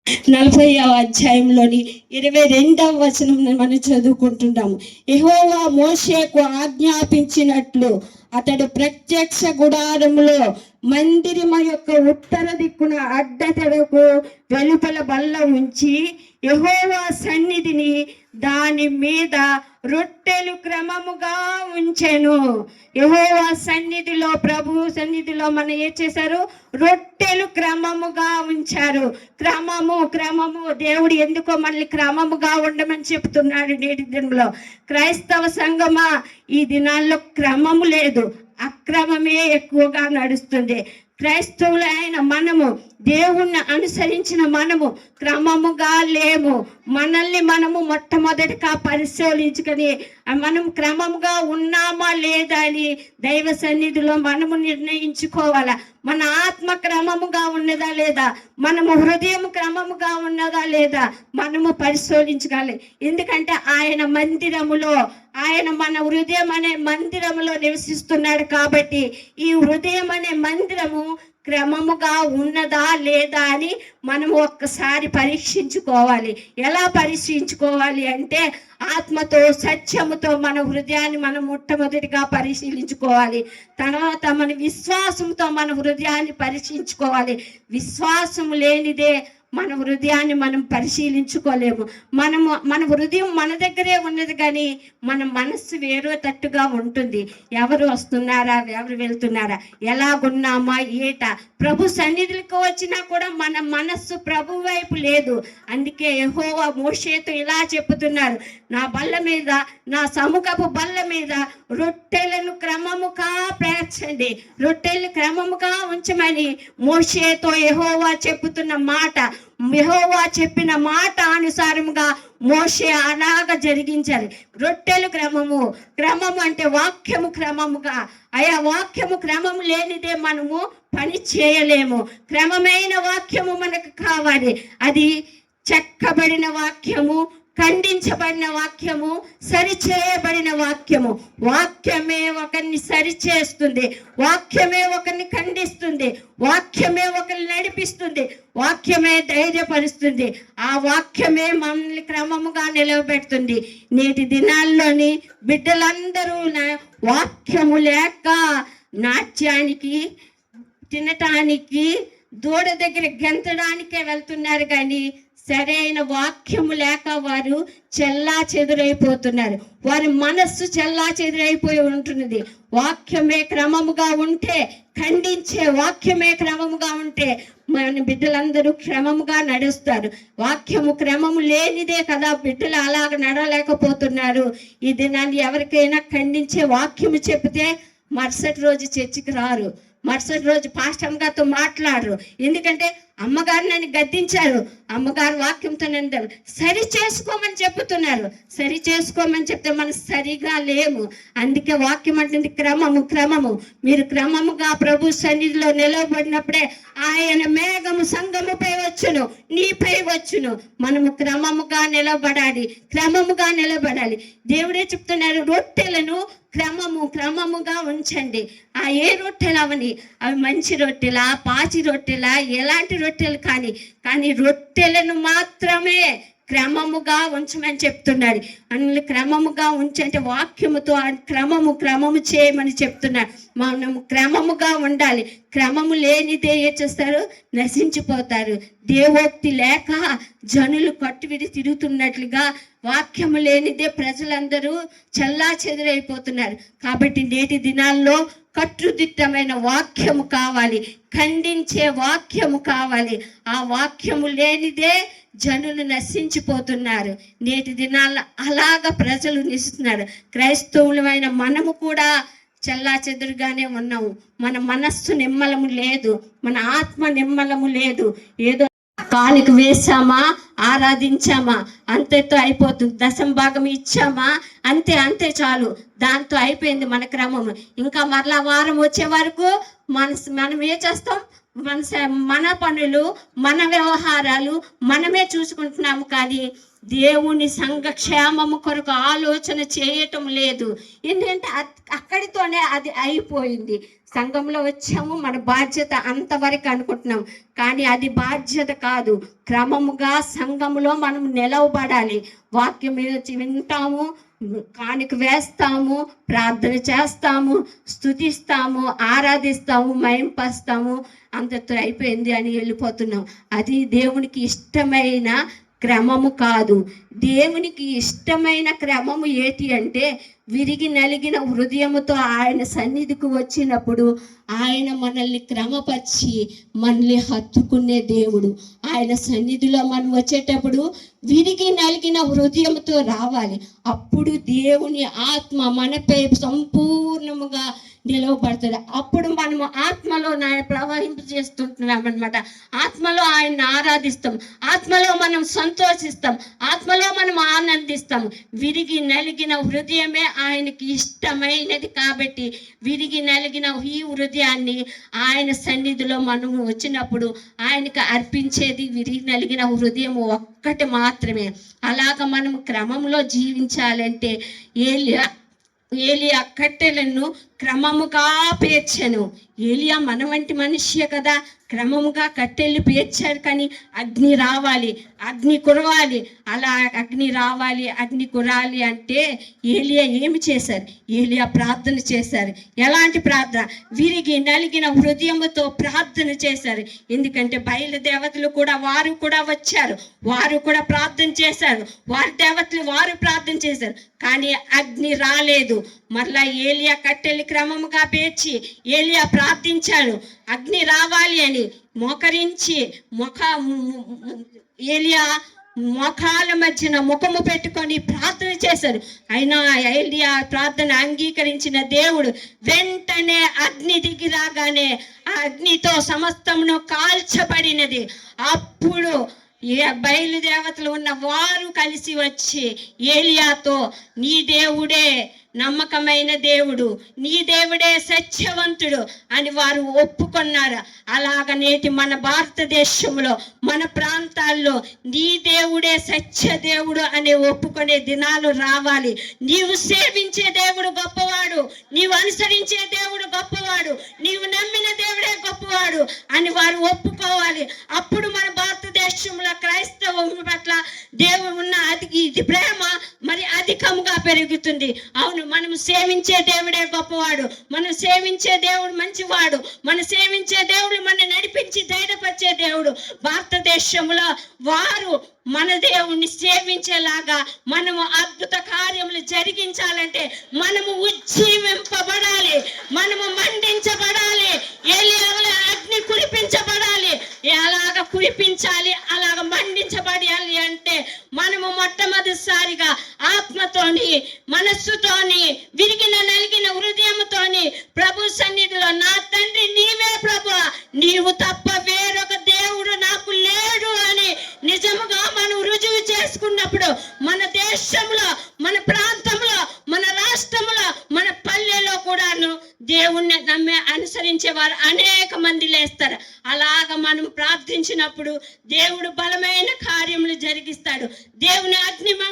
40వ అధ్యాయంలోని 22వ వచనం మనం చదువుకుంటున్నాము. యెహోవా మోషేకు ఆజ్ఞాపించినట్లు అతడు ప్రత్యక్ష గుడారములో మందిరము యొక్క ఉత్తర దిక్కున అడ్డతెరకు వెలుపల బల్ల ఉంచి యెహోవా సన్నిధిని దాని మీద రొట్టెలు క్రమముగా ఉంచెను. యెహోవా సన్నిధిలో, ప్రభు సన్నిధిలో మనం ఏం చేశారు? రొట్టెలు క్రమముగా ఉంచారు. క్రమము దేవుడు ఎందుకో మనల్ని క్రమముగా ఉండమని చెప్తున్నాడు. నేటి దినంలో క్రైస్తవ సంఘమా, ఈ దినాల్లో క్రమము లేదు, అక్రమమే ఎక్కువగా నడుస్తుంది. క్రైస్తవులైన మనము, దేవుణ్ణి అనుసరించిన మనము క్రమముగా లేము. మనల్ని మనము మొట్టమొదటిగా పరిశీలించుకొని మనం క్రమముగా ఉన్నామా లేదా అని దైవ సన్నిధిలో మనము నిర్ణయించుకోవాలా. మన ఆత్మ క్రమముగా ఉన్నదా లేదా, మనము హృదయం క్రమముగా ఉన్నదా లేదా మనము పరిశోధించగలి. ఎందుకంటే ఆయన మందిరములో, ఆయన మన హృదయం అనే మందిరములో నివసిస్తున్నాడు. కాబట్టి ఈ హృదయం అనే మందిరము క్రమముగా ఉన్నదా లేదా అని మనము ఒక్కసారి పరీక్షించుకోవాలి. ఎలా పరీక్షించుకోవాలి అంటే ఆత్మతో, సత్యముతో మన హృదయాన్ని మనం మొట్టమొదటిగా పరిశీలించుకోవాలి. తర్వాత మన విశ్వాసంతో మన హృదయాన్ని పరీక్షించుకోవాలి. విశ్వాసం లేనిదే మన హృదయాన్ని మనం పరిశీలించుకోలేము. మన హృదయం మన దగ్గరే ఉన్నది, కానీ మన మనస్సు వేరే తట్టుగా ఉంటుంది. ఎవరు వస్తున్నారా, ఎవరు వెళ్తున్నారా, ఎలాగున్నామా, ఏట ప్రభు సన్నిధులకు వచ్చినా కూడా మన మనస్సు ప్రభు వైపు లేదు. అందుకే యెహోవా మోషేతో ఇలా చెప్పుతున్నారు, నా బల్ల మీద, నా సముఖపు బల్ల మీద రొట్టెలను క్రమముగా పేర్చండి, రొట్టెలు క్రమముగా ఉంచమని మోషేతో యెహోవా చెప్పుతున్న మాట, యెహోవా చెప్పిన మాట అనుసారముగా మోషే అలాగా జరిగించాలి. రొట్టెలు క్రమము అంటే వాక్యము క్రమముగా. అయా వాక్యము క్రమము లేనిదే మనము పని చేయలేము. క్రమమైన వాక్యము మనకు కావాలి. అది చెక్కబడిన వాక్యము, ఖండించబడిన వాక్యము, సరిచేయబడిన వాక్యము. వాక్యమే ఒకరిని సరిచేస్తుంది, వాక్యమే ఒకరిని ఖండిస్తుంది, వాక్యమే ఒకరిని నడిపిస్తుంది, వాక్యమే ధైర్యపరుస్తుంది. ఆ వాక్యమే మనల్ని క్రమముగా నిలవబెడుతుంది. నేటి దినాల్లోని బిడ్డలందరూ వాక్యము లేక నాట్యానికి, తినటానికి, దూడ దగ్గర గెంతడానికే వెళ్తున్నారు, కానీ సరైన వాక్యము లేక వారు చెల్లా చెదురైపోతున్నారు. వారి మనస్సు చెల్లా చెదురైపోయి ఉంటున్నది. వాక్యమే క్రమముగా ఉంటే, ఖండించే వాక్యమే క్రమముగా ఉంటే మన బిడ్డలందరూ క్రమముగా నడుస్తారు. వాక్యము క్రమము లేనిదే కదా బిడ్డలు అలాగ నడవలేకపోతున్నారు. ఈ దినాన్ని ఎవరికైనా ఖండించే వాక్యము చెప్తే మరుసటి రోజు చర్చికి రారు, మరుసటి రోజు పాస్టర్ గారితో మాట్లాడరు. ఎందుకంటే అమ్మగారు నన్ను గద్దించారు, అమ్మగారు వాక్యంతో నన్ను సరి చేసుకోమని చెప్తున్నారు. సరి చేసుకోమని చెప్తే మనం సరిగా లేము. అందుకే వాక్యం అంటుంది క్రమము. మీరు క్రమముగా ప్రభు సన్నిధిలో నిలవబడినప్పుడే ఆయన మేఘము సంఘముపై వచ్చును, నీపై వచ్చును. మనము క్రమముగా నిలబడాలి. దేవుడే చెప్తున్నారు, రొట్టెలను క్రమముగా ఉంచండి. ఆ ఏ రొట్టెలు అవని, అవి మంచి రొట్టెలా, పాచి రొట్టెలా, ఎలాంటి రొట్టెలు కానీ రొట్టెలను మాత్రమే క్రమముగా ఉంచమని చెప్తున్నాడు. అందులో క్రమముగా ఉంచంటే వాక్యముతో క్రమము చేయమని చెప్తున్నాడు. మనం క్రమముగా ఉండాలి. క్రమము లేనిదే ఏం చేస్తారు? నశించిపోతారు. దేవోక్తి లేక జనులు కట్టువిడి తిరుగుతున్నట్లుగా వాక్యము లేనిదే ప్రజలందరూ చల్లా చెదురైపోతున్నారు. కాబట్టి నేటి దినాల్లో కట్టుదిట్టమైన వాక్యము కావాలి, ఖండించే వాక్యము కావాలి. ఆ వాక్యము లేనిదే జనులు నశించిపోతున్నారు. నేటి దినాల్లో అలాగ ప్రజలు నిలుస్తున్నారు. క్రైస్తవులమైన మనము కూడా చల్లా చెదురుగానే ఉన్నాము. మన మనస్సు నిమ్మలము లేదు, మన ఆత్మ నిమ్మలము లేదు. ఏదో కాలిక వేసామా, ఆరాధించామా, అంతేతో అయిపోతుంది. దశంభాగం ఇచ్చామా, అంతే చాలు, దాంతో అయిపోయింది మన క్రమం. ఇంకా మరలా వారం వచ్చే వరకు మనం ఏం చేస్తాం? మన పనులు, మన వ్యవహారాలు మనమే చూసుకుంటున్నాము, కానీ దేవుని సంఘక్షేమము కొరకు ఆలోచన చేయటం లేదు. ఎందుకంటే అక్కడితోనే అది అయిపోయింది. సంఘంలో వచ్చాము, మన బాధ్యత అంతవరకు అనుకుంటున్నాం, కానీ అది బాధ్యత కాదు. క్రమముగా సంఘములో మనం నిలవబడాలి. వాక్యం వింటాము, కానుక వేస్తాము, ప్రార్థన చేస్తాము, స్తుతిస్తాము, ఆరాధిస్తాము, మహింపస్తాము, అంతతో అయిపోయింది అని వెళ్ళిపోతున్నాం. అది దేవునికి ఇష్టమైన క్రమము కాదు. దేవునికి ఇష్టమైన క్రమము ఏంటి అంటే, విరిగి నలిగిన హృదయముతో ఆయన సన్నిధికి వచ్చినప్పుడు ఆయన మనల్ని క్రమపరిచి మనల్ని హత్తుకునే దేవుడు. ఆయన సన్నిధిలో మనం వచ్చేటప్పుడు విరిగి నలిగిన హృదయంతో రావాలి. అప్పుడు దేవుని ఆత్మ మనపై సంపూర్ణముగా నిలవబడుతుంది. అప్పుడు మనము ఆత్మలో ప్రవహింప చేస్తుంటున్నాం అనమాట. ఆత్మలో ఆయన్ని ఆరాధిస్తాం, ఆత్మలో మనం సంతోషిస్తాం, ఆత్మలో మనం ఆనందిస్తాం. విరిగి నలిగిన హృదయమే ఆయనకి ఇష్టమైనది. కాబట్టి విరిగి నలిగిన ఈ హృదయాన్ని ఆయన సన్నిధిలో మనము వచ్చినప్పుడు ఆయనకు అర్పించేది విరిగి నలిగిన హృదయం ఒక్కటి మాత్రమే. అలాగ మనం క్రమంలో జీవించాలంటే ఏలియా కట్టెలను క్రమముగా పేర్చెను. ఏలియా మన వంటి మనిషి కదా, క్రమముగా కట్టెలు పేర్చాడు. కానీ అగ్ని రావాలి, అగ్ని కురవాలి. అలా అగ్ని రావాలి, అగ్ని కురాలి అంటే ఏలియా ఏమి చేశారు? ఏలియా ప్రార్థన చేశారు. ఎలాంటి ప్రార్థన? విరిగి నలిగిన హృదయముతో ప్రార్థన చేశారు. ఎందుకంటే బయలుదేవతలు కూడా వారు కూడా వచ్చారు, వారు కూడా ప్రార్థన చేశారు, వారి దేవతలు వారు ప్రార్థన చేశారు, కానీ అగ్ని రాలేదు. మరలా ఏలియా కట్టెలు క్రమముగా పేర్చి ఏలియా ప్రార్థించాడు అగ్ని రావాలి అని. మోకరించి ఏలియా మోకాల మధ్యన ముఖము పెట్టుకొని ప్రార్థన చేశారు. అయినా ఏలియా ప్రార్థన అంగీకరించిన దేవుడు వెంటనే అగ్ని దిగి రాగానే ఆ అగ్నితో సమస్తమును కాల్చబడినది. అప్పుడు బయలుదేవతలు ఉన్న వారు కలిసి వచ్చి ఏలియాతో, నీ దేవుడే నమ్మకమైన దేవుడు, నీ దేవుడే సత్యవంతుడు అని వారు ఒప్పుకున్నారు. అలాగ నేటి మన భారతదేశంలో మన ప్రాంతాల్లో నీ దేవుడే సత్య దేవుడు అని ఒప్పుకునే దినాలు రావాలి. నీవు సేవించే దేవుడు గొప్పవాడు, నీవు అనుసరించే దేవుడు గొప్పవాడు, నీవు నమ్మిన దేవుడే గొప్పవాడు అని వారు ఒప్పుకోవాలి. అప్పుడు మన భారతదేశంలో క్రైస్తవం పట్ల దేవుడు ఉన్న ఇది ప్రేమ మరి అధికముగా పెరుగుతుంది. అవును, మనం సేవించే దేవుడే గొప్పవాడు, మనం సేవించే దేవుడు మంచివాడు, మనం సేవించే దేవుడు మన నడిపించి ధైర్యపరిచే దేవుడు. భారతదేశంలో వారు మన దేవుణ్ణి సేవించేలాగా మనము అద్భుత కార్యములు జరిగించాలంటే మనము ఉజ్జీవింపబడాలి, మనము మండించబడాలి, అగ్ని కురిపించబడాలి. అలాగ కురిపించాలి, అలాగ మండించబడాలి అంటే మనము మొట్టమొదటిసారిగా ఆత్మతోని, మనస్సుతోని, విరిగిన నలిగిన హృదయంతోని ప్రభు సన్నిధిలో, నా తండ్రి నీవే ప్రభు, నీవు తప్ప వేరొక దేవుడు నాకు లేడు అని నిజముగా మనం రుజువు చేసుకున్నప్పుడు మన దేశంలో, మన ప్రాంతంలో, మన రాష్ట్రంలో, మన పల్లెలో కూడాను దేవుణ్ణి నమ్మే అనుసరించే వారు అనేక మంది లేస్తారు. అలాగ మనం ప్రార్థించినప్పుడు దేవుడు బలమైన కార్యములు జరిగిస్తాడు. దేవుని అగ్ని మన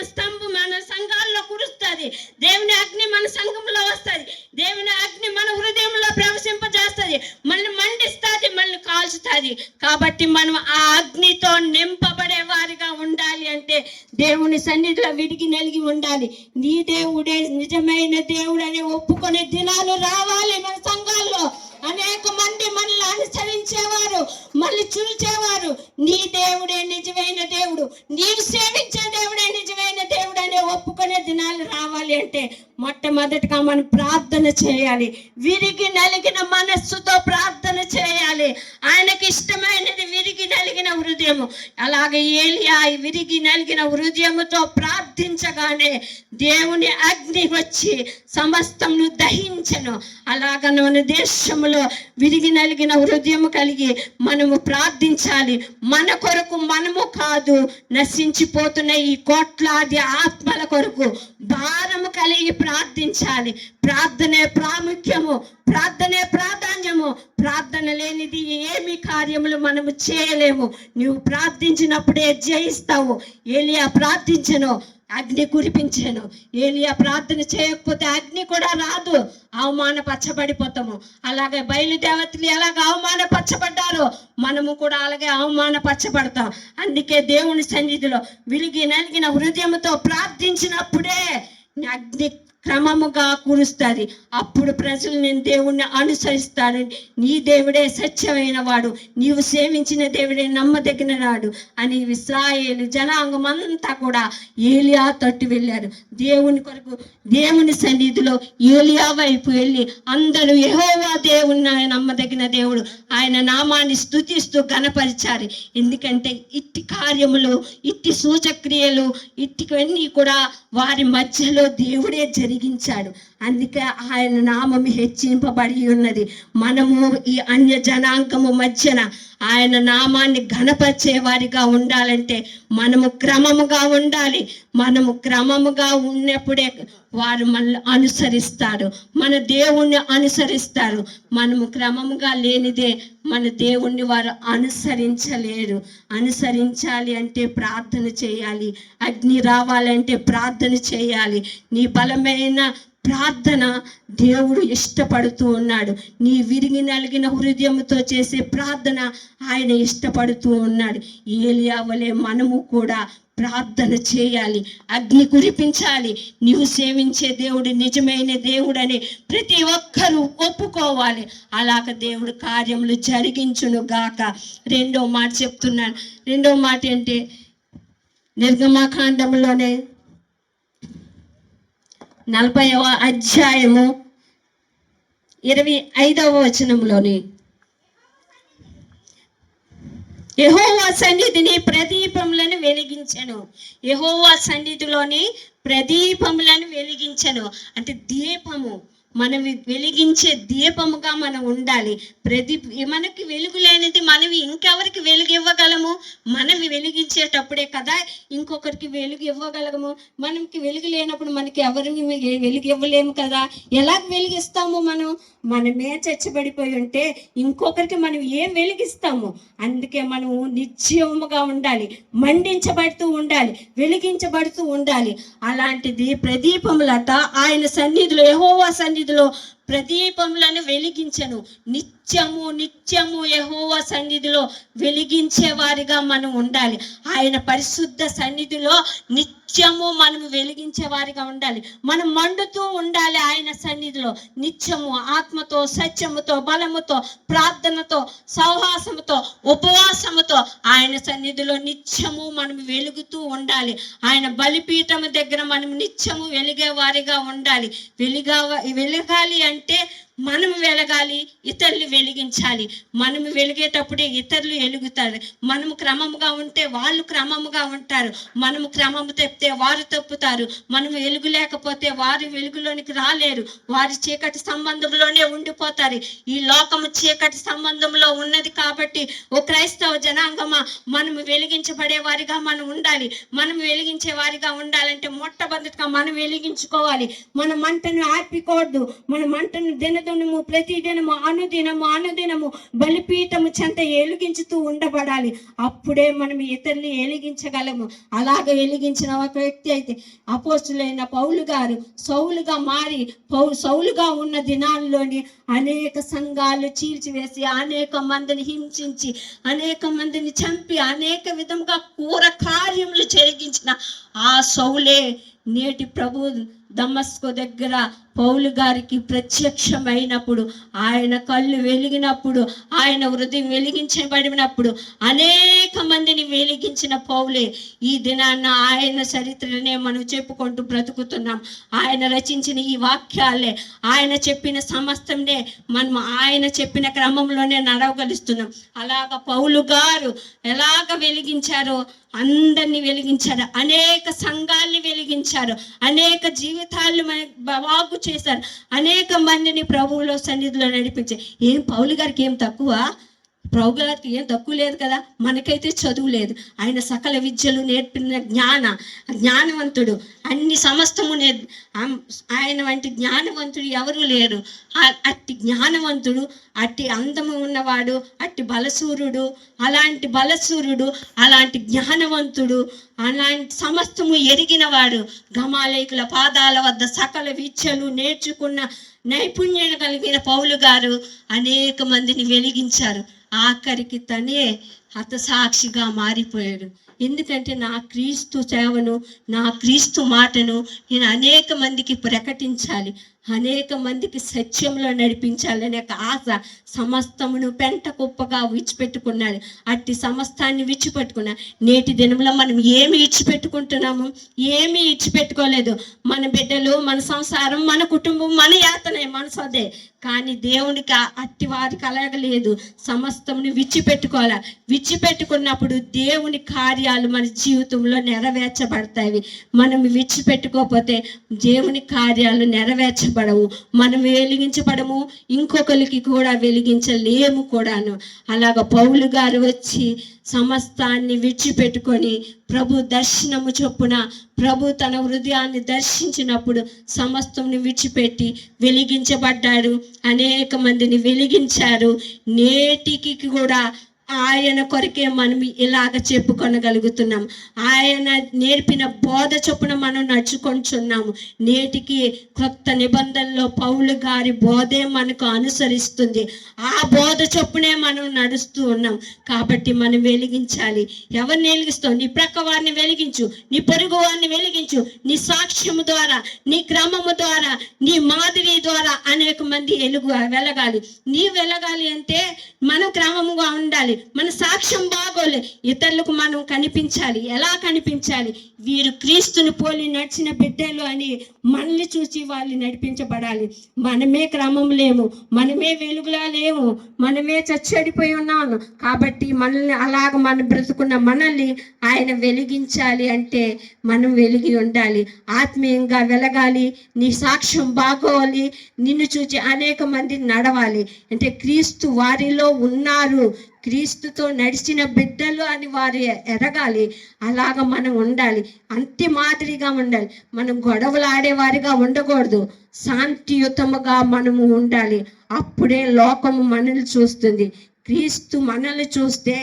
మన సంఘాల్లో కురుస్తుంది, దేవుని అగ్ని మన సంఘంలో వస్తుంది, దేవుని అగ్ని మన హృదయంలో ప్రవేశింపజేస్తుంది, మనల్ని మండిస్తుంది, మనల్ని కాల్చుతుంది. కాబట్టి మనం ఆ అగ్నితో నింపబడే వారిగా ఉండాలి అంటే దేవుని సన్నిధిలో విడిగి నలిగి ఉండాలి. నీ దేవుడే నిజమైన దేవుడు అని ఒప్పుకునే దినాలు రావాలి. మన సంఘాల్లో అనేక మంది మనల్ని అనుసరించేవారు, మళ్ళీ చూచేవారు, నీ దేవుడే నిజమైన దేవుడు, నీవు సేవించే దేవుడే నిజమైన దేవుడు అని ఒప్పుకునే దినాలు రావాలి అంటే మొట్టమొదటిగా మనం ప్రార్థన చేయాలి. విరిగి నలిగిన మనస్సుతో ప్రార్థన చేయాలి. ఆయనకి ఇష్టమైనది విరిగి నలిగిన హృదయము. అలాగే ఏలియా విరిగి నలిగిన హృదయముతో ప్రార్థన ప్రార్థించగానే దేవుని అగ్ని వచ్చి సమస్తమును దహించెను. అలాగ మన దేశంలో విరిగి నలిగిన హృదయం కలిగి మనము ప్రార్థించాలి. మన కొరకు మనము కాదు, నశించిపోతున్న ఈ కోట్లాది ఆత్మల కొరకు భారము కలిగి ప్రార్థించాలి. ప్రార్థనే ప్రాముఖ్యము, ప్రార్థనే ప్రాధాన్యము. ప్రార్థన లేనిది ఏమి కార్యములు మనము చేయలేము. నువ్వు ప్రార్థించినప్పుడే జయిస్తావు. ఏలియా ప్రార్థించెను, అగ్ని కురిపించాను. ఏలియా ప్రార్థన చేయకపోతే అగ్ని కూడా రాదు, అవమానపరచబడిపోతాము. అలాగే బయలుదేవతలు ఎలాగ అవమానపరచబడ్డారో మనము కూడా అలాగే అవమానపరచబడతాం. అందుకే దేవుని సన్నిధిలో విరిగి నలిగిన హృదయంతో ప్రార్థించినప్పుడే అగ్ని క్రమముగా కురుస్తుంది. అప్పుడు ప్రజలు నేను దేవుణ్ణి అనుసరిస్తాడు. నీ దేవుడే సత్యమైన వాడు, నీవు సేవించిన దేవుడే నమ్మదగిన వాడు అని ఇశ్రాయేలు జనాంగం అంతా కూడా ఏలియా తట్టు వెళ్ళారు. దేవుని కొరకు దేవుని సన్నిధిలో ఏలియా వైపు వెళ్ళి అందరూ యెహోవా దేవుని నమ్మదగిన దేవుడు, ఆయన నామాన్ని స్తుతిస్తూ గణపరిచారు. ఎందుకంటే ఇట్టి కార్యములు, ఇట్టి సూచక్రియలు, ఇట్టివన్నీ కూడా వారి మధ్యలో దేవుడే జరిగించాడు. అందుకే ఆయన నామం హెచ్చింపబడి ఉన్నది. మనము ఈ అన్య జనాంగము మధ్యన ఆయన నామాన్ని ఘనపరిచే వారిగా ఉండాలంటే మనము క్రమముగా ఉండాలి. మనము క్రమముగా ఉన్నప్పుడే వారు మనల్ని అనుసరిస్తారు, మన దేవుణ్ణి అనుసరిస్తారు. మనము క్రమముగా లేనిదే మన దేవుణ్ణి వారు అనుసరించలేరు. అనుసరించాలి అంటే ప్రార్థన చేయాలి. అగ్ని రావాలంటే ప్రార్థన చేయాలి. నీ బలమైన ప్రార్థన దేవుడు ఇష్టపడుతూ ఉన్నాడు. నీ విరిగి నలిగిన హృదయంతో చేసే ప్రార్థన ఆయన ఇష్టపడుతూ ఉన్నాడు. ఏలియా వలె మనము కూడా ప్రార్థన చేయాలి, అగ్ని కురిపించాలి. నీవు సేవించే దేవుడు నిజమైన దేవుడని ప్రతి ఒక్కరూ ఒప్పుకోవాలి. అలాగ దేవుడు కార్యములు జరిగించును గాక. రెండో మాట చెప్తున్నాను. రెండో మాట ఏంటి? నిర్గమకాండంలోనే 40వ అధ్యాయము 25వ వచనంలోని యెహోవా సన్నిధిని ప్రదీపములను వెలిగించెను. యెహోవా సన్నిధిలోని ప్రదీపములను వెలిగించెను అంటే దీపము, మనం వెలిగించే దీపముగా మనం ఉండాలి. మనకి వెలుగు లేనిది మనం ఇంకెవరికి వెలుగు ఇవ్వగలము? మనం వెలిగించేటప్పుడే కదా ఇంకొకరికి వెలుగు ఇవ్వగలము. మనకి వెలుగు లేనప్పుడు మనకి ఎవరికి వెలుగు ఇవ్వలేము కదా. ఎలా వెలిగిస్తాము? మనమే చచ్చబడిపోయి ఉంటే ఇంకొకరికి మనం ఏం వెలిగిస్తాము? అందుకే మనము నిత్యముగా ఉండాలి, మండించబడుతూ ఉండాలి, వెలిగించబడుతూ ఉండాలి. అలాంటిది ప్రదీపములట ఆయన సన్నిధిలో, యెహోవా సన్నిధిలో ప్రదీపములను వెలిగించను. నిత్యము నిత్యము యెహోవా సన్నిధిలో వెలిగించే వారిగా మనం ఉండాలి. ఆయన పరిశుద్ధ సన్నిధిలో నిత్యము మనము వెలిగించే వారిగా ఉండాలి. మనం మండుతూ ఉండాలి ఆయన సన్నిధిలో నిత్యము, ఆత్మతో, సత్యముతో, బలముతో, ప్రార్థనతో, సౌహాసముతో, ఉపవాసముతో ఆయన సన్నిధిలో నిత్యము మనం వెలుగుతూ ఉండాలి. ఆయన బలిపీఠము దగ్గర మనం నిత్యము వెలిగే వారిగా ఉండాలి. వెలగాలి అంటే మనము వెలగాలి, ఇతరులు వెలిగించాలి. మనము వెలిగేటప్పుడే ఇతరులు వెలుగుతారు. మనము క్రమముగా ఉంటే వాళ్ళు క్రమముగా ఉంటారు. మనము క్రమము తప్పితే వారు తప్పుతారు. మనము వెలుగు లేకపోతే వారు వెలుగులోనికి రాలేరు. వారి చీకటి సంబంధంలోనే ఉండిపోతారు. ఈ లోకము చీకటి సంబంధంలో ఉన్నది కాబట్టి ఓ క్రైస్తవ జనాంగమా, మనము వెలిగించబడే వారిగా మనం ఉండాలి. మనం వెలిగించే వారిగా ఉండాలంటే మొట్టమొదటిగా మనం వెలిగించుకోవాలి. మన మంటను ఆర్పికూడదు. మన మంటను దినదినము, ప్రతిదినము, అనుదినము బలిపీఠము చెంత వెలిగించుతూ ఉండబడాలి. అప్పుడే మనం ఇతరులు వెలిగించగలము. అలాగ వెలిగించిన ఒక వ్యక్తి అయితే అపోస్తులైన పౌలు గారు సౌలుగా మారి సౌలుగా ఉన్న దినాల్లోని అనేక సంఘాలు చీల్చివేసి, అనేక మందిని హింసించి, అనేక మందిని చంపి, అనేక విధంగా క్రూర కార్యములు జరిగించిన ఆ సౌలే నేటి ప్రభు దమస్కు దగ్గర పౌలు గారికి ప్రత్యక్షమైనప్పుడు, ఆయన కళ్ళు వెలిగినప్పుడు, ఆయన హృదయం వెలిగించబడినప్పుడు అనేక మందిని వెలిగించిన పౌలే ఈ దినాన్న ఆయన చరిత్రనే మనం చెప్పుకుంటూ బ్రతుకుతున్నాం. ఆయన రచించిన ఈ వాక్యాలే, ఆయన చెప్పిన సమస్తంనే మనం ఆయన చెప్పిన క్రమంలోనే నడవగలుస్తున్నాం. అలాగ పౌలు గారు ఎలాగ వెలిగించారో అందరినీ వెలిగించారు, అనేక సంఘాల్ని వెలిగించారు, అనేక జీవితాలను బాగు చేశారు, అనేక మందిని ప్రభువులో సన్నిధిలో నడిపించారు. ఏం పౌలు గారికి ఏం తక్కువ? ప్రభు గారికి ఏం తక్కువ లేదు కదా. మనకైతే చదువు లేదు, ఆయన సకల విద్యలు నేర్పిన జ్ఞానవంతుడు, అన్ని సమస్తము ఆయన వంటి జ్ఞానవంతుడు ఎవరు లేరు. అట్టి జ్ఞానవంతుడు, అట్టి అందము ఉన్నవాడు, అట్టి బలసూరుడు, అలాంటి జ్ఞానవంతుడు, అలాంటి సమస్తము ఎరిగినవాడు, గమాలేకుల పాదాల వద్ద సకల విద్యలు నేర్చుకున్న నైపుణ్యం కలిగిన పౌలు గారు అనేక మందిని వెలిగించారు. ఆఖరికి తనే హతసాక్షిగా మారిపోయాడు. ఎందుకంటే నా క్రీస్తు సేవను, నా క్రీస్తు మాటను నేను అనేక మందికి ప్రకటించాలి, అనేక మందికి సత్యంలో నడిపించాలనే ఆశ సమస్తమును పెంట కుప్పగా విడిచిపెట్టుకున్నాడు. అట్టి సమస్తాన్ని విడిచిపెట్టుకున్నా. నేటి దినంలో మనం ఏమి విడిచిపెట్టుకుంటున్నాము? ఏమీ విడిచిపెట్టుకోలేదు. మన బిడ్డలు, మన సంసారం, మన కుటుంబం, మన యాతనే, మనసదే. కానీ దేవునికి అట్టి వారికి కలగలేదు. సమస్తముని విడిచిపెట్టుకోవాలి. విడిచిపెట్టుకున్నప్పుడు దేవుని కార్యాలు మన జీవితంలో నెరవేర్చబడతాయి. మనం విడిచిపెట్టుకోకపోతే దేవుని కార్యాలు నెరవేర్చబడవు, మనం వెలిగించబడము, ఇంకొకరికి కూడా వెలిగించలేము కూడాను. అలాగ పౌలు గారు వచ్చి సమస్తాన్ని విడిచిపెట్టుకొని ప్రభు దర్శనము చొప్పున ప్రభు తన హృదయాన్ని దర్శించినప్పుడు సమస్తముని విడిచిపెట్టి వెలిగించబడ్డాడు. అనేక మందిని వెలిగించారు. నేటికి కూడా ఆయన కొరకే మనం ఇలాగ చెప్పుకొనగలుగుతున్నాం. ఆయన నేర్పిన బోధ చొప్పున మనం నడుచుకొంటున్నాము. నేటికి కొత్త నిబంధనలో పౌలు గారి బోధే మనకు అనుసరిస్తుంది. ఆ బోధ చొప్పునే మనం నడుస్తూ ఉన్నాం. కాబట్టి మనం వెలిగించాలి. ఎవరిని వెలిగిస్తావు? నీ ప్రక్క వారిని వెలిగించు, నీ పొరుగు వారిని వెలిగించు. నీ సాక్ష్యము ద్వారా, నీ క్రమము ద్వారా, నీ మాదిరి ద్వారా అనేక మంది వెలగాలి. నీ వెలగాలి అంటే మనం క్రమముగా ఉండాలి. మన సాక్ష్యం బాగోలే, ఇతరులకు మనం కనిపించాలి. ఎలా కనిపించాలి? వీరు క్రీస్తుని పోలి నడిచిన బిడ్డలు అని మనల్ని చూసి వాళ్ళు నడిపించబడాలి. మనమే క్రమం లేము, మనమే వెలుగులా లేము, మనమే చచ్చడిపోయి ఉన్నాము. కాబట్టి మనల్ని అలాగ మనం బ్రతుకున్న మనల్ని ఆయన వెలిగించాలి అంటే మనం వెలిగి ఉండాలి, ఆత్మీయంగా వెలగాలి. నీ సాక్ష్యం బాగోవాలి, నిన్ను చూసి అనేక మంది నడవాలి. అంటే క్రీస్తు వారిలో ఉన్నారు, క్రీస్తుతో నడిచిన బిడ్డలు అని వారు ఎరగాలి. అలాగ మనం ఉండాలి, అంతే మాదిరిగా ఉండాలి. మనం గొడవలు ఆడేవారిగా ఉండకూడదు, శాంతియుతముగా మనము ఉండాలి. అప్పుడే లోకము మనల్ని చూస్తుంది. క్రీస్తు మనల్ని చూస్తే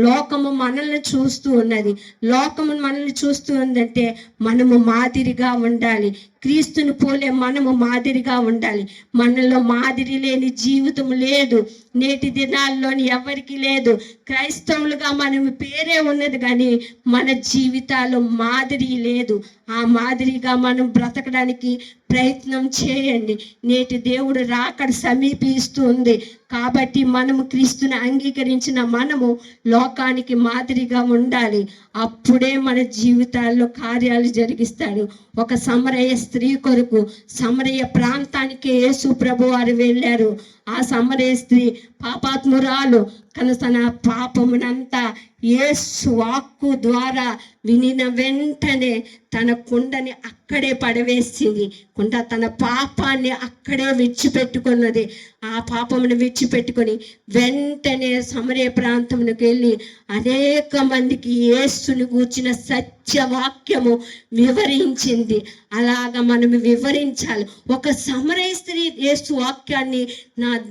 లోకము మనల్ని చూస్తూ ఉన్నది. లోకము మనల్ని చూస్తూ ఉందంటే మనము మాదిరిగా ఉండాలి. క్రీస్తుని పోలే మనము మాదిరిగా ఉండాలి. మనలో మాదిరి లేని జీవితం లేదు, నేటి దినాల్లోని ఎవరికి లేదు. క్రైస్తవులుగా మనం పేరే ఉన్నది కానీ మన జీవితాల్లో మాదిరి లేదు. ఆ మాదిరిగా మనం బ్రతకడానికి ప్రయత్నం చేయండి. నేటి దేవుడు రాకడ సమీపిస్తూ ఉంది. కాబట్టి మనము క్రీస్తుని అంగీకరించిన మనము లోకానికి మాదిరిగా ఉండాలి. అప్పుడే మన జీవితాల్లో కార్యాలు జరిగిస్తాడు. ఒక సమరయ స్త్రీ కొరకు సమరయ ప్రాంతానికి యేసు ప్రభు వారు వెళ్ళారు. ఆ సమరయ స్త్రీ పాపాత్మురాలు, కానీ తన పాపమునంతా యేసు వాక్కు ద్వారా వినిన వెంటనే తన కుండని అక్కడే పడవేసింది. కుండ తన పాపాన్ని అక్కడే విడిచిపెట్టుకున్నది. ఆ పాపమును విడిచిపెట్టుకొని వెంటనే సమరయ ప్రాంతమునకు వెళ్ళి అనేక మందికి యేసుని గూర్చిన సత్యవాక్యము వివరించింది. అలాగా మనం వివరించాలి. ఒక సమరయ స్త్రీ యేసు వాక్యాన్ని